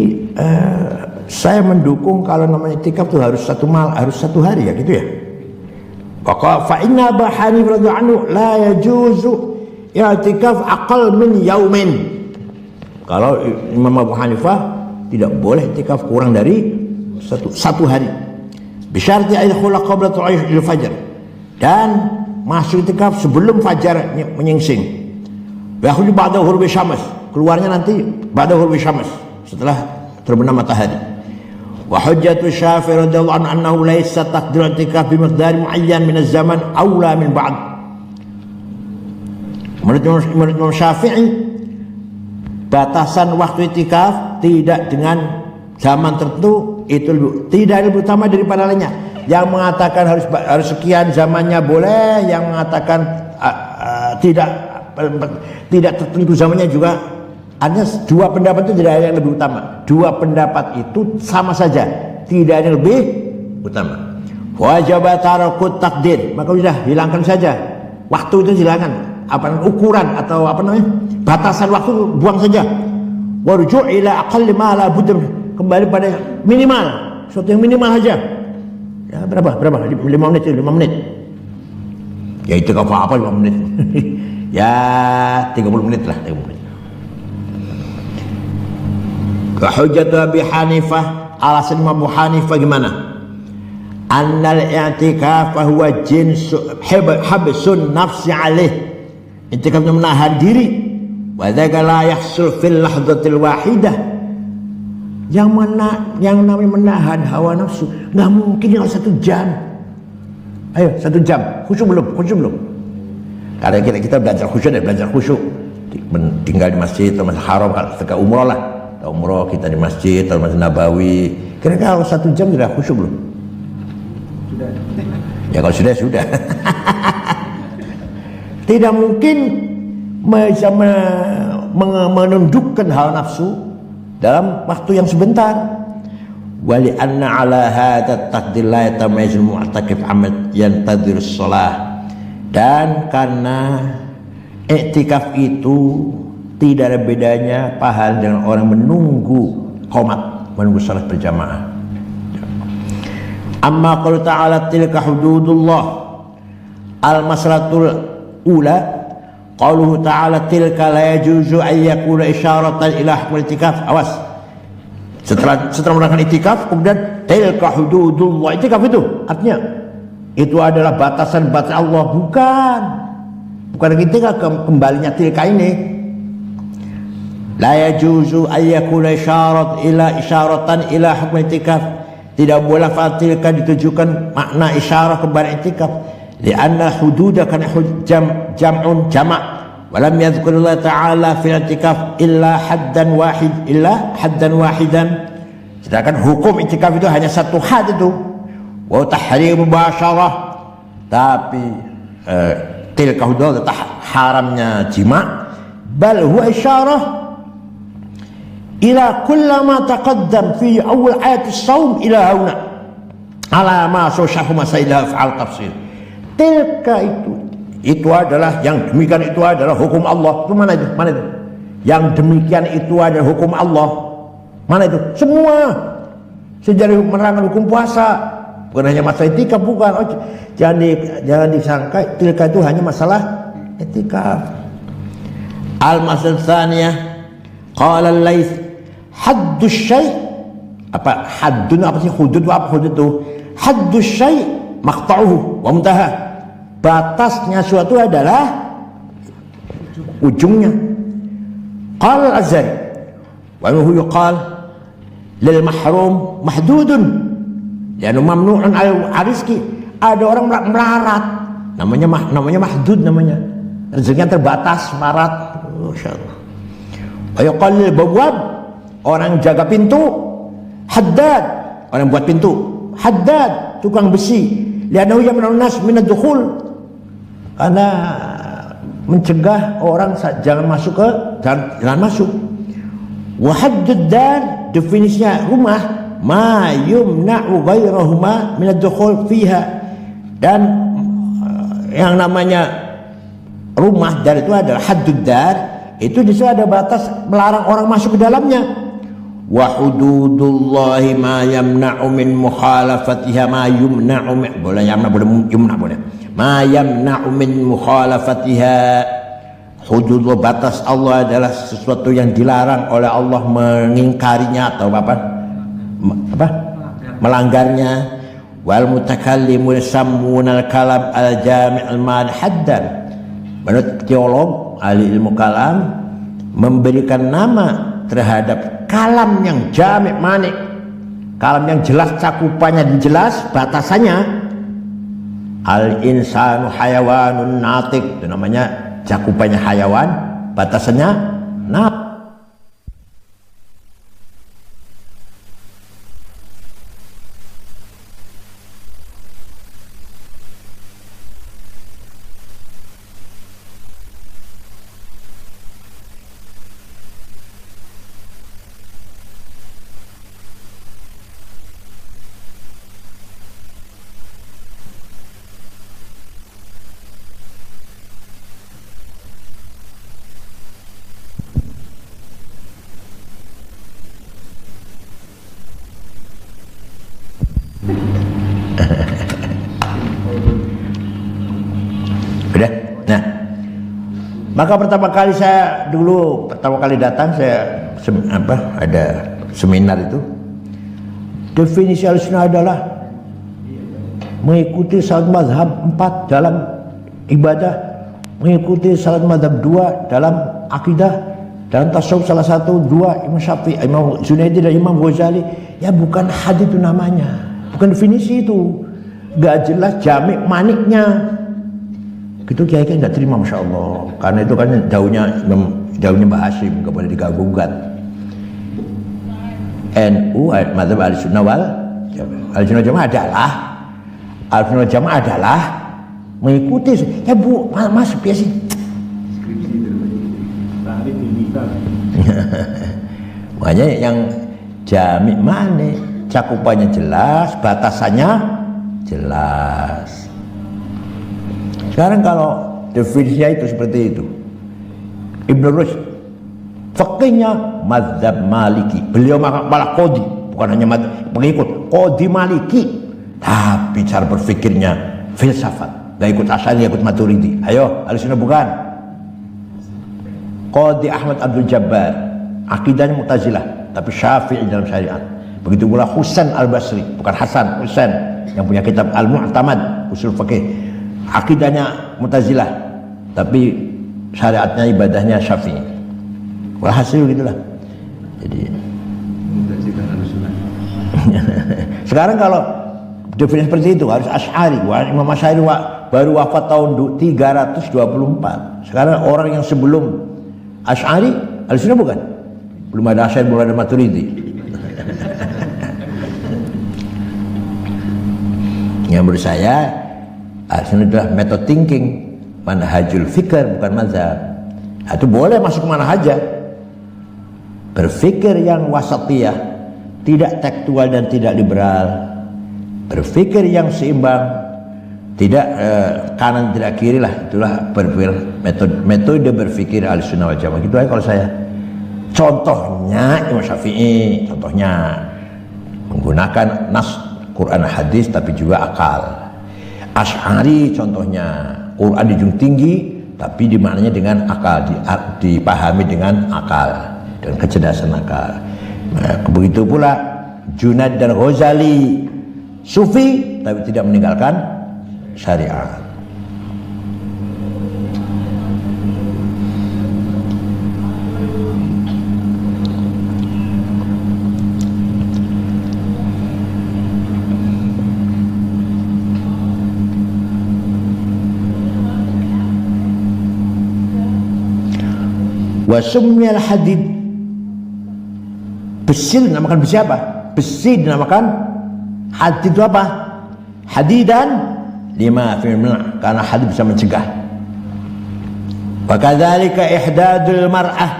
S1: saya mendukung kalau namanya i'tikaf itu harus harus 1 hari ya gitu ya. Fa inna Abu Hanifah radhiyallahu anhu la yajuzu i'tikaf aqal min yaumin. Kalau Imam Abu Hanifah tidak boleh i'tikaf kurang dari satu hari. Bisyarti ayyukhula qabla tulu'il fajr, dan masuk i'tikaf sebelum fajar menyingsing. Wa yakhruju ba'da ghurubi syams, keluarnya nanti ba'da ghurubi syams, setelah terbenam matahari. Wa hujjatu Syafi'i radhiyallahu anhu annahu laysa taqdir i'tikaf bi miqdar muayyan min az-zaman aula min ba'd. Menurut Imam Syafi'i, batasan waktu i'tikaf tidak dengan zaman tertentu itu tidak lebih utama daripada lainnya. Yang mengatakan harus sekian zamannya boleh, yang mengatakan tidak tertentu zamannya juga. Hanya dua pendapat itu tidak ada yang lebih utama. Dua pendapat itu sama saja, tidak ada yang lebih utama. Wajib tarakut takdir, maka sudah hilangkan saja waktu itu, hilangkan ukuran atau batasan waktu, buang saja. Warju' ila aqalli ma la budda, kembali pada minimal, sesuatu yang minimal saja. Ya berapa 5 menit, 5 menit. Ya itu apa 5 menit. Ya 30 menit lah, 30 menit. Hujjatu Abi Hanifah, alasan Imam Abu Hanifah gimana? Annal i'tikaf huwa jinsu habsun nafsi alaih. I'tikaf itu menahan diri. Wa dzaka la yahsul fil lahdatil wahidah. Yang namanya menahan hawa nafsu enggak mungkin dalam 1 jam. Ayo 1 jam. Khusyuk belum? Karena kita belajar khusyuk, tinggal di masjid atau masjid haram, kalau ke umroh lah. Umroh kita di masjid atau Masjid Nabawi, kira-kira kalau 1 jam sudah khusyuk belum?
S2: Sudah.
S1: Ya kalau sudah. Tidak mungkin bisa menundukkan hawa nafsu dalam waktu yang sebentar. Wali anna ala hadha taqdir la yatamayazul mu'takif amad yantadhir shalah. Dan karena i'tikaf itu tidak ada bedanya pahala dengan orang menunggu qomat, menunggu salat berjamaah. Amma qala ta'ala tilka hududullah, al-masalatul ula qaluhu ta'ala tilka la yajuzu an yakuna isyaratan ila hukm i'tikaf. Awas, setelah menerangkan i'tikaf kemudian tilka hududullah, i'tikaf itu artinya itu adalah batasan-batasan Allah, bukan i'tikaf kembalinya tilka ini. La yajuzu ayyakuna isyaratan ila hukm i'tikaf. Tidak boleh fatilka ditujukan makna isyarah kepada i'tikaf. Lianna hududa kan jam'un jama' wa lam yadhkurullah ta'ala fil i'tikaf illa haddan wahidan. Sedangkan hukum i'tikaf itu hanya 1 had itu. Wa tahrim mubasyarah. Tapi tilka hudud haramnya jima', bal huwa isyarah ila kullama taqaddam fi awal ayat as-saum ila hauna ala ma sahhu masailah fa'al tafsir. Tilka itu adalah yang demikian, itu adalah hukum Allah. Itu mana itu? Yang demikian itu adalah hukum Allah. Mana itu? Semua sejarah menerangkan hukum puasa, bukan hanya masalah i'tikaf, bukan. Jangan disangka tilka itu hanya masalah i'tikaf. Al-masalah tsaniyah qala al-Laits haddus syai' apa haddun, apa sih hudud, apa hudud itu? Haddus syai' maqta'uhu wa muntaha. Batasnya suatu adalah ujungnya. Qala al-Azhari wa huwa yuqal lil mahrum mahdudun li'annahu mamnu'un al-rizqi. Ada orang melarat, namanya mahdud, namanya rezekinya terbatas, melarat. Masyaallah. Wa yuqal lil bawwab, orang jaga pintu, haddad, orang buat pintu, haddad, tukang besi, li'annahu yamna'un nas min ad-dukhul, karena mencegah orang jangan masuk ke jangan masuk. Wa haddud dar, definisinya rumah, ma yumna'u ghairahuma min ad-dukhul fiha, dan yang namanya rumah dar itu adalah haddud dar, itu di situ ada batas melarang orang masuk ke dalamnya. Wa hududullahi ma yamna'u min mukhalafatiha ma yumna'u boleh boleh ma yamna'u min mukhalafatiha. Hudud, batas Allah adalah sesuatu yang dilarang oleh Allah mengingkarinya atau melanggarnya. Wal mutakallimun sammunal kalam al jami' al ma'an haddan. Menurut teolog ahli ilmu kalam memberikan nama terhadap kalam yang jami' mani, Kalam yang jelas, cakupannya jelas, batasannya. Al insanu hayawanun natik, itu namanya cakupannya hayawan, batasannya natik. Udah. Nah, maka pertama kali datang saya ada seminar itu. Definisi Ahlussunnah adalah mengikuti salat mazhab 4 dalam ibadah, mengikuti salat mazhab 2 dalam akidah, dalam tasawuf salah satu, 2 Imam Syafi'i, Imam Junaidi dan Imam Ghazali. Ya bukan hadis itu namanya, bukan definisi itu, gak jelas jamik maniknya. Gitu kiai kan nggak terima, masya Allah, karena itu kan daunnya Mbah Hasyim, nggak boleh diganggu-gugat. NU madzhab Ahlussunnah wal Jamaah adalah mengikuti. Ya bu, mas biasa. Makanya yang jami mana, cakupannya jelas, batasannya jelas. Sekarang kalau definisinya itu seperti itu, Ibnu Rushd fakihnya mazhab Maliki, beliau malah qadhi, bukan hanya pengikut qadhi Maliki, tapi cara berpikirnya filsafat, gak ikut Asy'ari, ikut Maturidi. Ayo, Ahlussunnah bukan. Qadhi Ahmad Abdul Jabbar, akidahnya Mu'tazilah, tapi Syafi'i dalam syariat. Begitu pula Husain Al-Basri, bukan Hasan, Husain yang punya kitab Al-Mu'tamad usul fikih, akidahnya Mu'tazilah, tapi syariatnya, ibadahnya Syafi'i. Walhasil gitulah. Jadi sekarang kalau definisi seperti itu harus Asy'ari. Imam Asy'ari baru wafat tahun 324. Sekarang orang yang sebelum Asy'ari Ahlussunnah bukan? Belum ada Asy'ari, belum ada Maturidi. Yang menurut saya Ahlussunnah adalah method thinking, manhajul fikr, bukan mazhab. Itu boleh masuk kemana aja. Berpikir yang wasatiyah, tidak tekstual dan tidak liberal. Berpikir yang seimbang, tidak kanan tidak kiri lah. Itulah metode berpikir Ahlussunnah wal Jamaah. Gitu aja kalau saya. Contohnya Imam Syafi'i, contohnya menggunakan nas Quran hadis tapi juga akal. Asy'ari contohnya Quran dijunjung tinggi tapi dimaknanya dengan akal, dipahami dengan akal, dan kecerdasan akal. Nah, begitu pula Junaid dan Ghazali, sufi tapi tidak meninggalkan syariat. Wasumnyal hadid, besi dinamakan besi apa? Besi dinamakan hadid itu apa? Hadidan lima firman, karena hadid bisa mencegah. Wa kadzalika ihdadul mar'ah.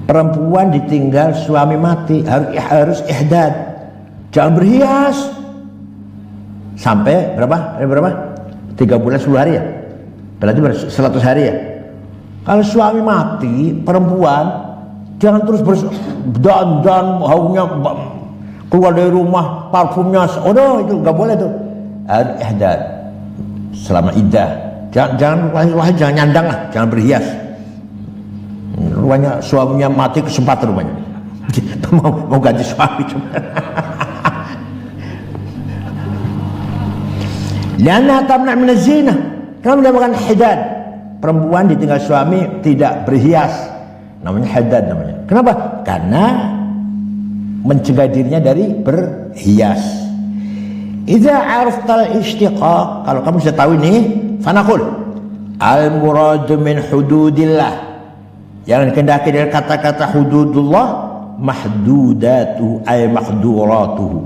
S1: Perempuan ditinggal suami mati harus ihdad, jangan berhias sampai berapa? 3 bulan 10 hari ya? Berarti 100 hari ya? Kalau suami mati, perempuan jangan terus berdandan, haumnya keluar dari rumah, parfumnya, itu nggak boleh tuh. Harus ihdad selama iddah. Jangan nyandang lah, jangan berhias. Rupanya suaminya mati, kesempatan rupanya. mau ganti suami cuma. Lianna tamna' min az-zina. Kenapa dinamakan ihdad? Perempuan ditinggal suami tidak berhias, namanya haddad namanya. Kenapa? Karena mencegah dirinya dari berhias. Idza araftal istiqaq, kalau kamu sudah tahu ini, fanaqul al muradu min hududillah, yang dikehendaki dari kata-kata hududullah, mahdudatu ay mahduratuhu,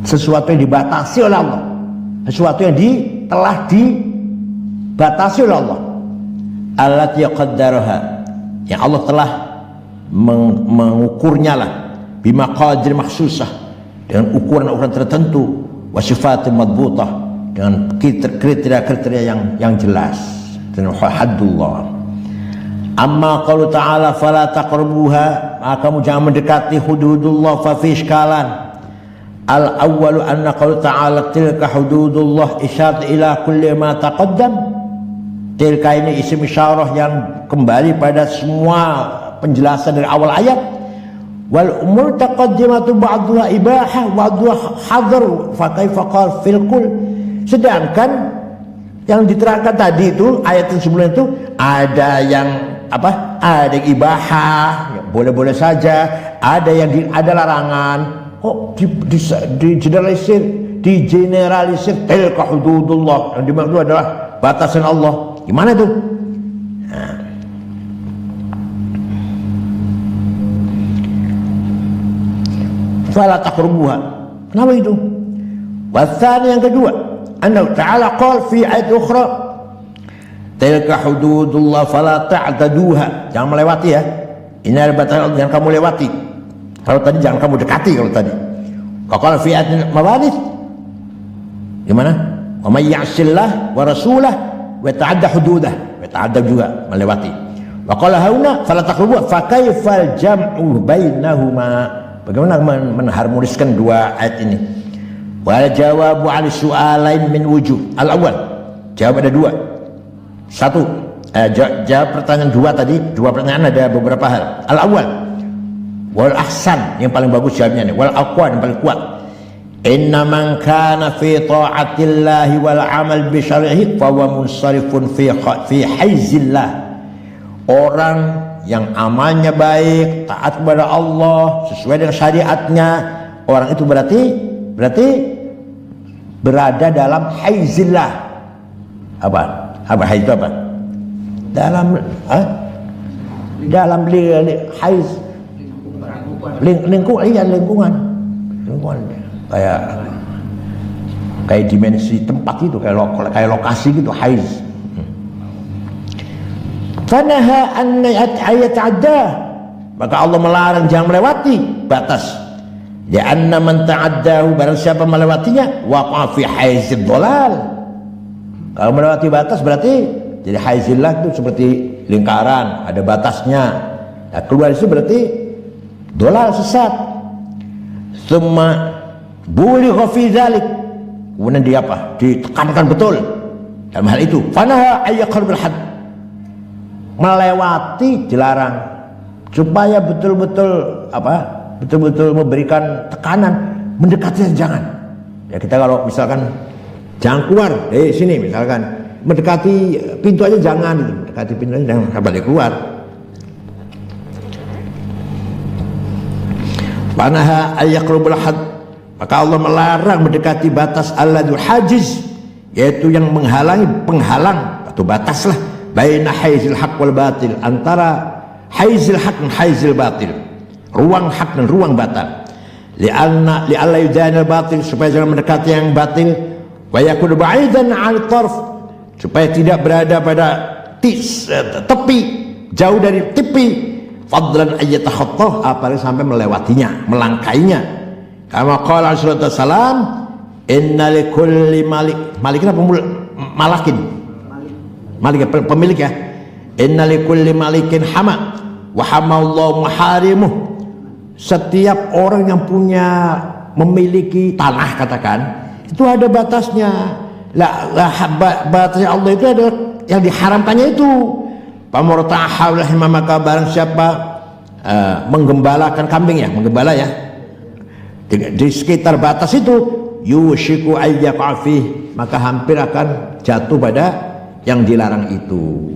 S1: sesuatu yang dibatasi oleh Allah, sesuatu yang telah dibatasi oleh Allah, allati qaddaraha, yang Allah telah mengukurnya lah, bimaqadir makhsusah, dengan ukuran-ukuran tertentu, wa sifatin madbutah, dengan kriteria-kriteria yang jelas, dan haddullah. Amma qalu ta'ala fala taqrabuha, maka kamu jangan mendekati hududullah, fa fi iskalan. Al awwalu anna qalu ta'ala tilka hududullah isyarat ila kulli ma taqaddam. Tilka ini isim isyarah yang kembali pada semua penjelasan dari awal ayat. Wal umur taqaddimatu ba'dhuha ibahah wa ba'dhuha hadar, fa kaifa qala fil kull. Sedangkan yang diterangkan tadi itu, ayat yang sebelum itu, ada yang apa? Ada yang ibahah, ya, boleh-boleh saja. Ada yang ada larangan. Kok digeneralisir tilka hududullah, yang dimaksud adalah batasan Allah. Gimana itu? Nah. Fala taqrabuha. Kenapa itu? Wasani yang kedua, anna ta'ala qala fi ayat ukhra tilka hududullah fala ta'taduha, jangan melewati ya. Ini ada batasan Allah, jangan kamu lewati. Kalau tadi jangan kamu dekati, kalau tadi. Qala fi ayat mawaris, gimana? Wa may ya'sillah wa rasulah wa ta'adda hududah, wa ta'adda juga melewati. Wa qala hauna fala taqrabuha, fa kaifal jam'u bainahuma. Bagaimana menharmoniskan dua ayat ini? Wal jawabu 'ala su'alain min wujuh. Al-awwal, jawab ada dua. Satu, jawab pertanyaan dua tadi, dua pertanyaan ada beberapa hal. Al-awwal, wal ahsan, yang paling bagus jawabnya nih. Wal aqwa, yang paling kuat. Inna man kana fi ta'atillahi wal 'amal bi syar'ihi fa huwa munsarifun fi haizillah. Orang yang amalnya baik, taat kepada Allah sesuai dengan syariatnya, orang itu berarti berada dalam haizillah. Apa haiz itu apa? Dalam haiz lingkungan kayak dimensi tempat itu, kayak lokasi gitu, haiz. Fanaha an yata'adda, maka Allah melarang jangan melewati batas. Ya anna man ta'addahu, barang siapa melewatinya, waqa fi haizid dhalal. Kalau melewati batas berarti jadi haizillah itu seperti lingkaran, ada batasnya. Nah, keluar itu berarti dhalal, sesat. Tsumma buligha fi dzalik, kemudian dia apa? Ditekankan betul dalam hal itu. Fanaha ayyaqrabul hadd, melewati dilarang, supaya betul-betul memberikan tekanan, mendekati jangan. Ya, kita kalau misalkan jangan keluar dari sini, misalkan mendekati pintu aja jangan, gitu. Mendekati pintu aja jangan sampai keluar. Panaha ayyaqrabul hadd, maka Allah melarang mendekati batas alladul hajiz, yaitu yang penghalang atau batas lah, baina haizil haq wal batil, antara haizil haq dan haizil batil, ruang hak dan ruang batal. Li'alla yudanil batil, supaya jangan mendekati yang batil, wa yakun ba'idan 'an tarf, supaya tidak berada pada tepi, jauh dari tepi, fadlan ayyatakhattah, apalagi sampai melewatinya, melangkainya. Kama qala sallallahu alaihi wasallam, inna likulli malikin apa malakin, malik pemilik ya. Inna likulli malikin hama wa hamallahu maharimuh. Setiap orang yang memiliki tanah, katakan, itu ada batasnya. Batasnya Allah itu ada yang diharamkannya itu. Pamurtaha hima, maka barang siapa menggembalakan kambing ya, menggembala ya, di sekitar batas itu, yushiku ayyaqafih, maka hampir akan jatuh pada yang dilarang itu.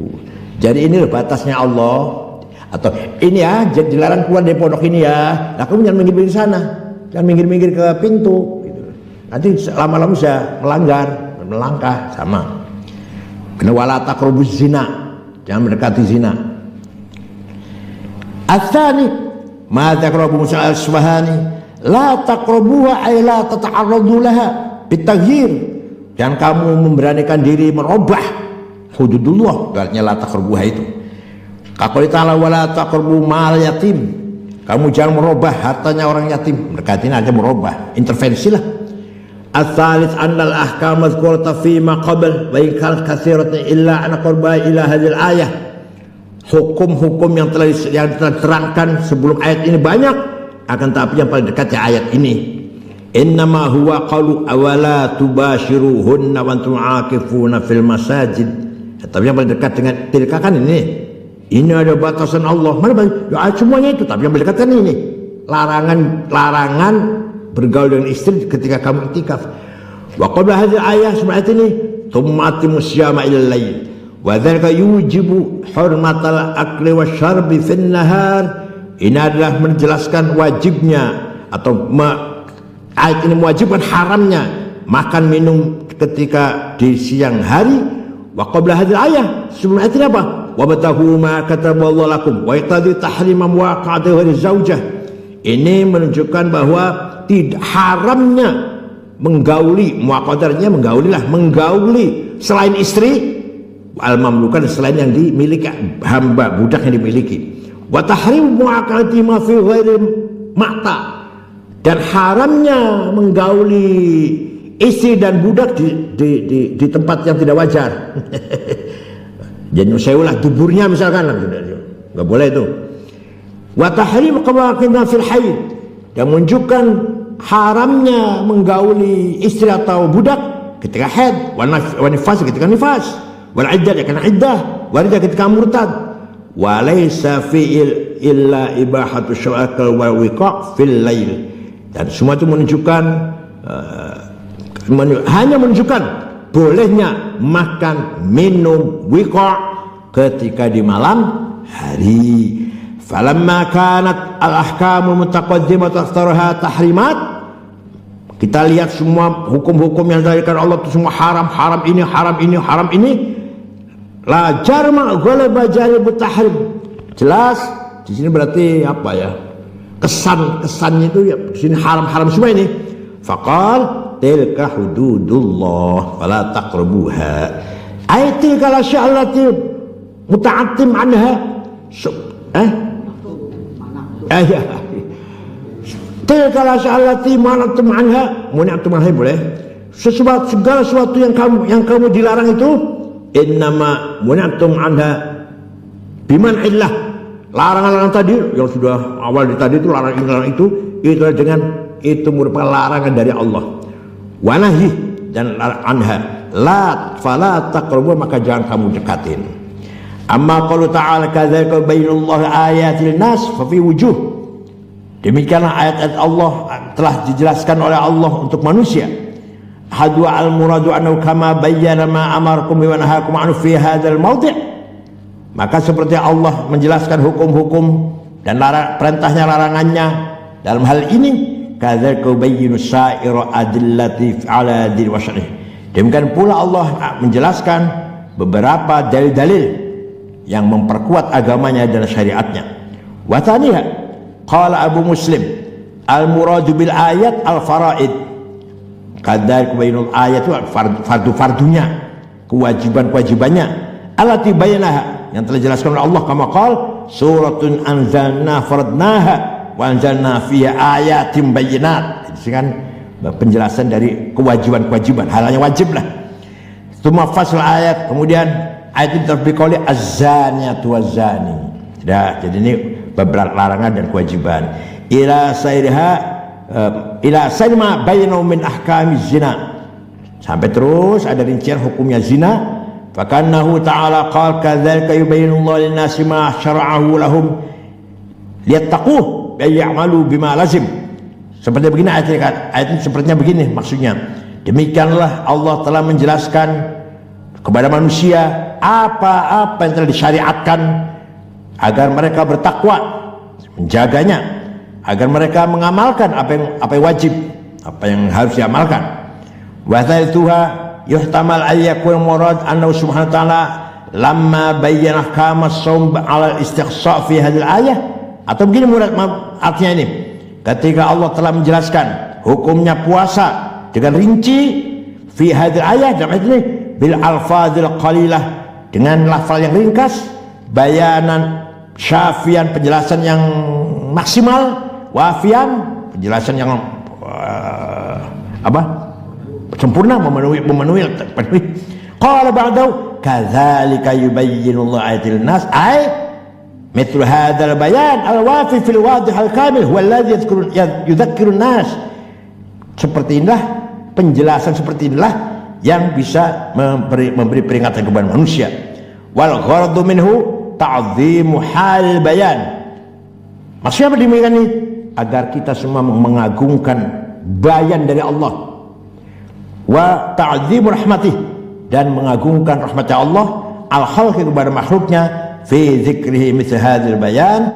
S1: Jadi ini batasnya Allah. Atau ini ya, dilarang keluar dari pondok ini ya. Nah, kamu jangan minggir-minggir sana, jangan minggir-minggir ke pintu. Gitu. Nanti lama-lama bisa melangkah sama. Kena wala taqrabuz zina, jangan mendekati zina. Atsani, ma taqrabu Musa al-Asbahani, la taqrabuha ay la tata'arradu laha bitaghyir. Jangan kamu memberanikan diri merubah hududullah, artinya la taqrabuha itu. Qaqul ta'ala wala taqrabu mal yatim. Kamu jangan merubah hartanya orang yatim. Mendekati aja merubah, intervensi lah. Al-thalith anna al-ahkam madhkurata fi ma qabl wa in kanat katsiratan illa an qurba ila hadhihi al-ayah. Hukum-hukum yang telah diterangkan sebelum ayat ini banyak, akan tapi yang paling dekat ya ayat ini. Innama huwa qalu awala tubashiruhunna wa antum aakifuna fil masajid. Tapi yang paling dekat dengan tilka kan ini. Ini ada batasan Allah. Mana ya, semuanya itu, tapi yang paling dekat kan ini. Larangan bergaul dengan istri ketika kamu iktikaf. Wa qabla hadhihi ayah sebenarnya ini tumatimus syama ilal lail. Wa dzalika yujibu hurmatal akli wasyarbi fin nahar. Ini adalah menjelaskan wajibnya atau ayat ini mewajibkan haramnya makan minum ketika di siang hari. Wa qabla hadhihi ayah sebelum ayat ini apa? Wa batahu ma kataballahu lakum wa yaqtadi tahrim muwaqa'ati ghairi zaujah. Ini menunjukkan bahwa tidak haramnya menggauli, muaqadarnya menggauli selain istri al-mamlukan, selain yang dimiliki hamba budak yang dimiliki. Wa tahrim muaqati ma fi ghairi ma'ta, dan haramnya menggauli istri dan budak di tempat yang tidak wajar. Jadi saya ulah duburnya misalkan, nggak boleh itu. Wa tahrim qawaqina fil haid, dan menunjukkan haramnya menggauli istri atau budak ketika haid, wa nifas ketika nifas, wal iddah ketika iddah, wa ridha ketika murtad. Wa laysa fi illa ibahatu syar'al wa wiqa' fil lail. Dan semua itu menunjukkan hanya menunjukkan bolehnya makan minum wiqa' ketika di malam hari. Falamma kanat al-ahkamul mutaqaddimah takhtaruha tahrimat, kita lihat semua hukum-hukum yang diberikan Allah itu semua haram ini, haram ini. La jarma ghalaba jalibut tahrim. Jelas di sini berarti apa ya? Kesannya itu ya di sini haram semua ini. Faqal tilka hududullah fala taqrabuha. Ayatil kala sya'allati muta'attim anha. Ya. Tilka la sya'allati manatum anha, munatum anha boleh. Segala sesuatu yang kamu dilarang itu innama munatum anha biman'illah. Larangan-larangan tadi yang sudah awal tadi itu larangan itu dengan itu merupakan larangan dari Allah. Wa nahi dan anha la fala taqrabu, maka jangan kamu dekatin. Amma qalu ta'ala kadzalika bayyinallahu ayatil nas fa fi wujuh. Demikianlah ayat-ayat Allah telah dijelaskan oleh Allah untuk manusia. Hadwa al-muradu annahu kama bayyana ma amarakum wa nahakum anhu fi hadzal mawdi'. Maka seperti Allah menjelaskan hukum-hukum dan perintahnya, larangannya dalam hal ini, kadzalika bayyinu sa'ira adillati ala din wa syar'i. Demikian pula Allah menjelaskan beberapa dalil-dalil yang memperkuat agamanya dan syariatnya. Wa thaniha qala Abu Muslim al-muradu bil ayat al-faraid. Kadzalika bayyinul ayat itu fardu-fardunya, kewajiban-kewajibannya, allati bayyanaha, yang telah dijelaskan oleh Allah kama qala suratun anzalna faradnaha wa anzalna fiha ayatin bayyinat. Ini kan penjelasan dari kewajiban-kewajiban, hal yang wajib lah. Tsumma fasl ayat, kemudian ayat itu terbiqali az-zaniyatu waz-zani. Ya, jadi ini beberapa larangan dan kewajiban. Ila sayrima bayyana min ahkamiz zina. Sampai terus ada rincian hukumnya zina. Fakannahu ta'ala qala kadzalika yubayyinullahu lin-nasi ma syara'ahu lahum liyattaquh wa ya'malu bima lazim. Seperti begini ayat ini sepertinya begini maksudnya. Demikianlah Allah telah menjelaskan kepada manusia apa-apa yang telah disyariatkan agar mereka bertakwa, menjaganya, agar mereka mengamalkan apa yang wajib, apa yang harus diamalkan. Wa thalituha yuhtamal ayyakul murad annahu subhanahu wa ta'ala lamma bayyana ahkam as-shaum 'ala al-istiqsa' fi hadhihi al-ayah. Atau begini murad, artinya ini, ketika Allah telah menjelaskan hukumnya puasa dengan rinci fi hadhihi al-ayah, dalam ayat ini bil alfadhil qalilah, dengan lafal yang ringkas, bayanan syafian, penjelasan yang maksimal, wafian, penjelasan yang sempurna, memenuhi. Qala ba'dahu kadzalika yubayyinu Allah ayatil nas ay mithlu hadzal bayan al-wafi fil wadih al-kamil huwa alladhi yudhakkiru nas. Seperti inilah penjelasan, seperti inilah yang bisa memberi peringatan kepada manusia. Wal gharadu minhu ta'zimu hal bayan. Maksudnya apa demikian ini? Agar kita semua mengagungkan bayan dari Allah, wa ta'zimu rahmatih, dan mengagungkan rahmatnya Allah al-khalqi kepada makhluknya fi dzikrihi mithla hadzal bayan.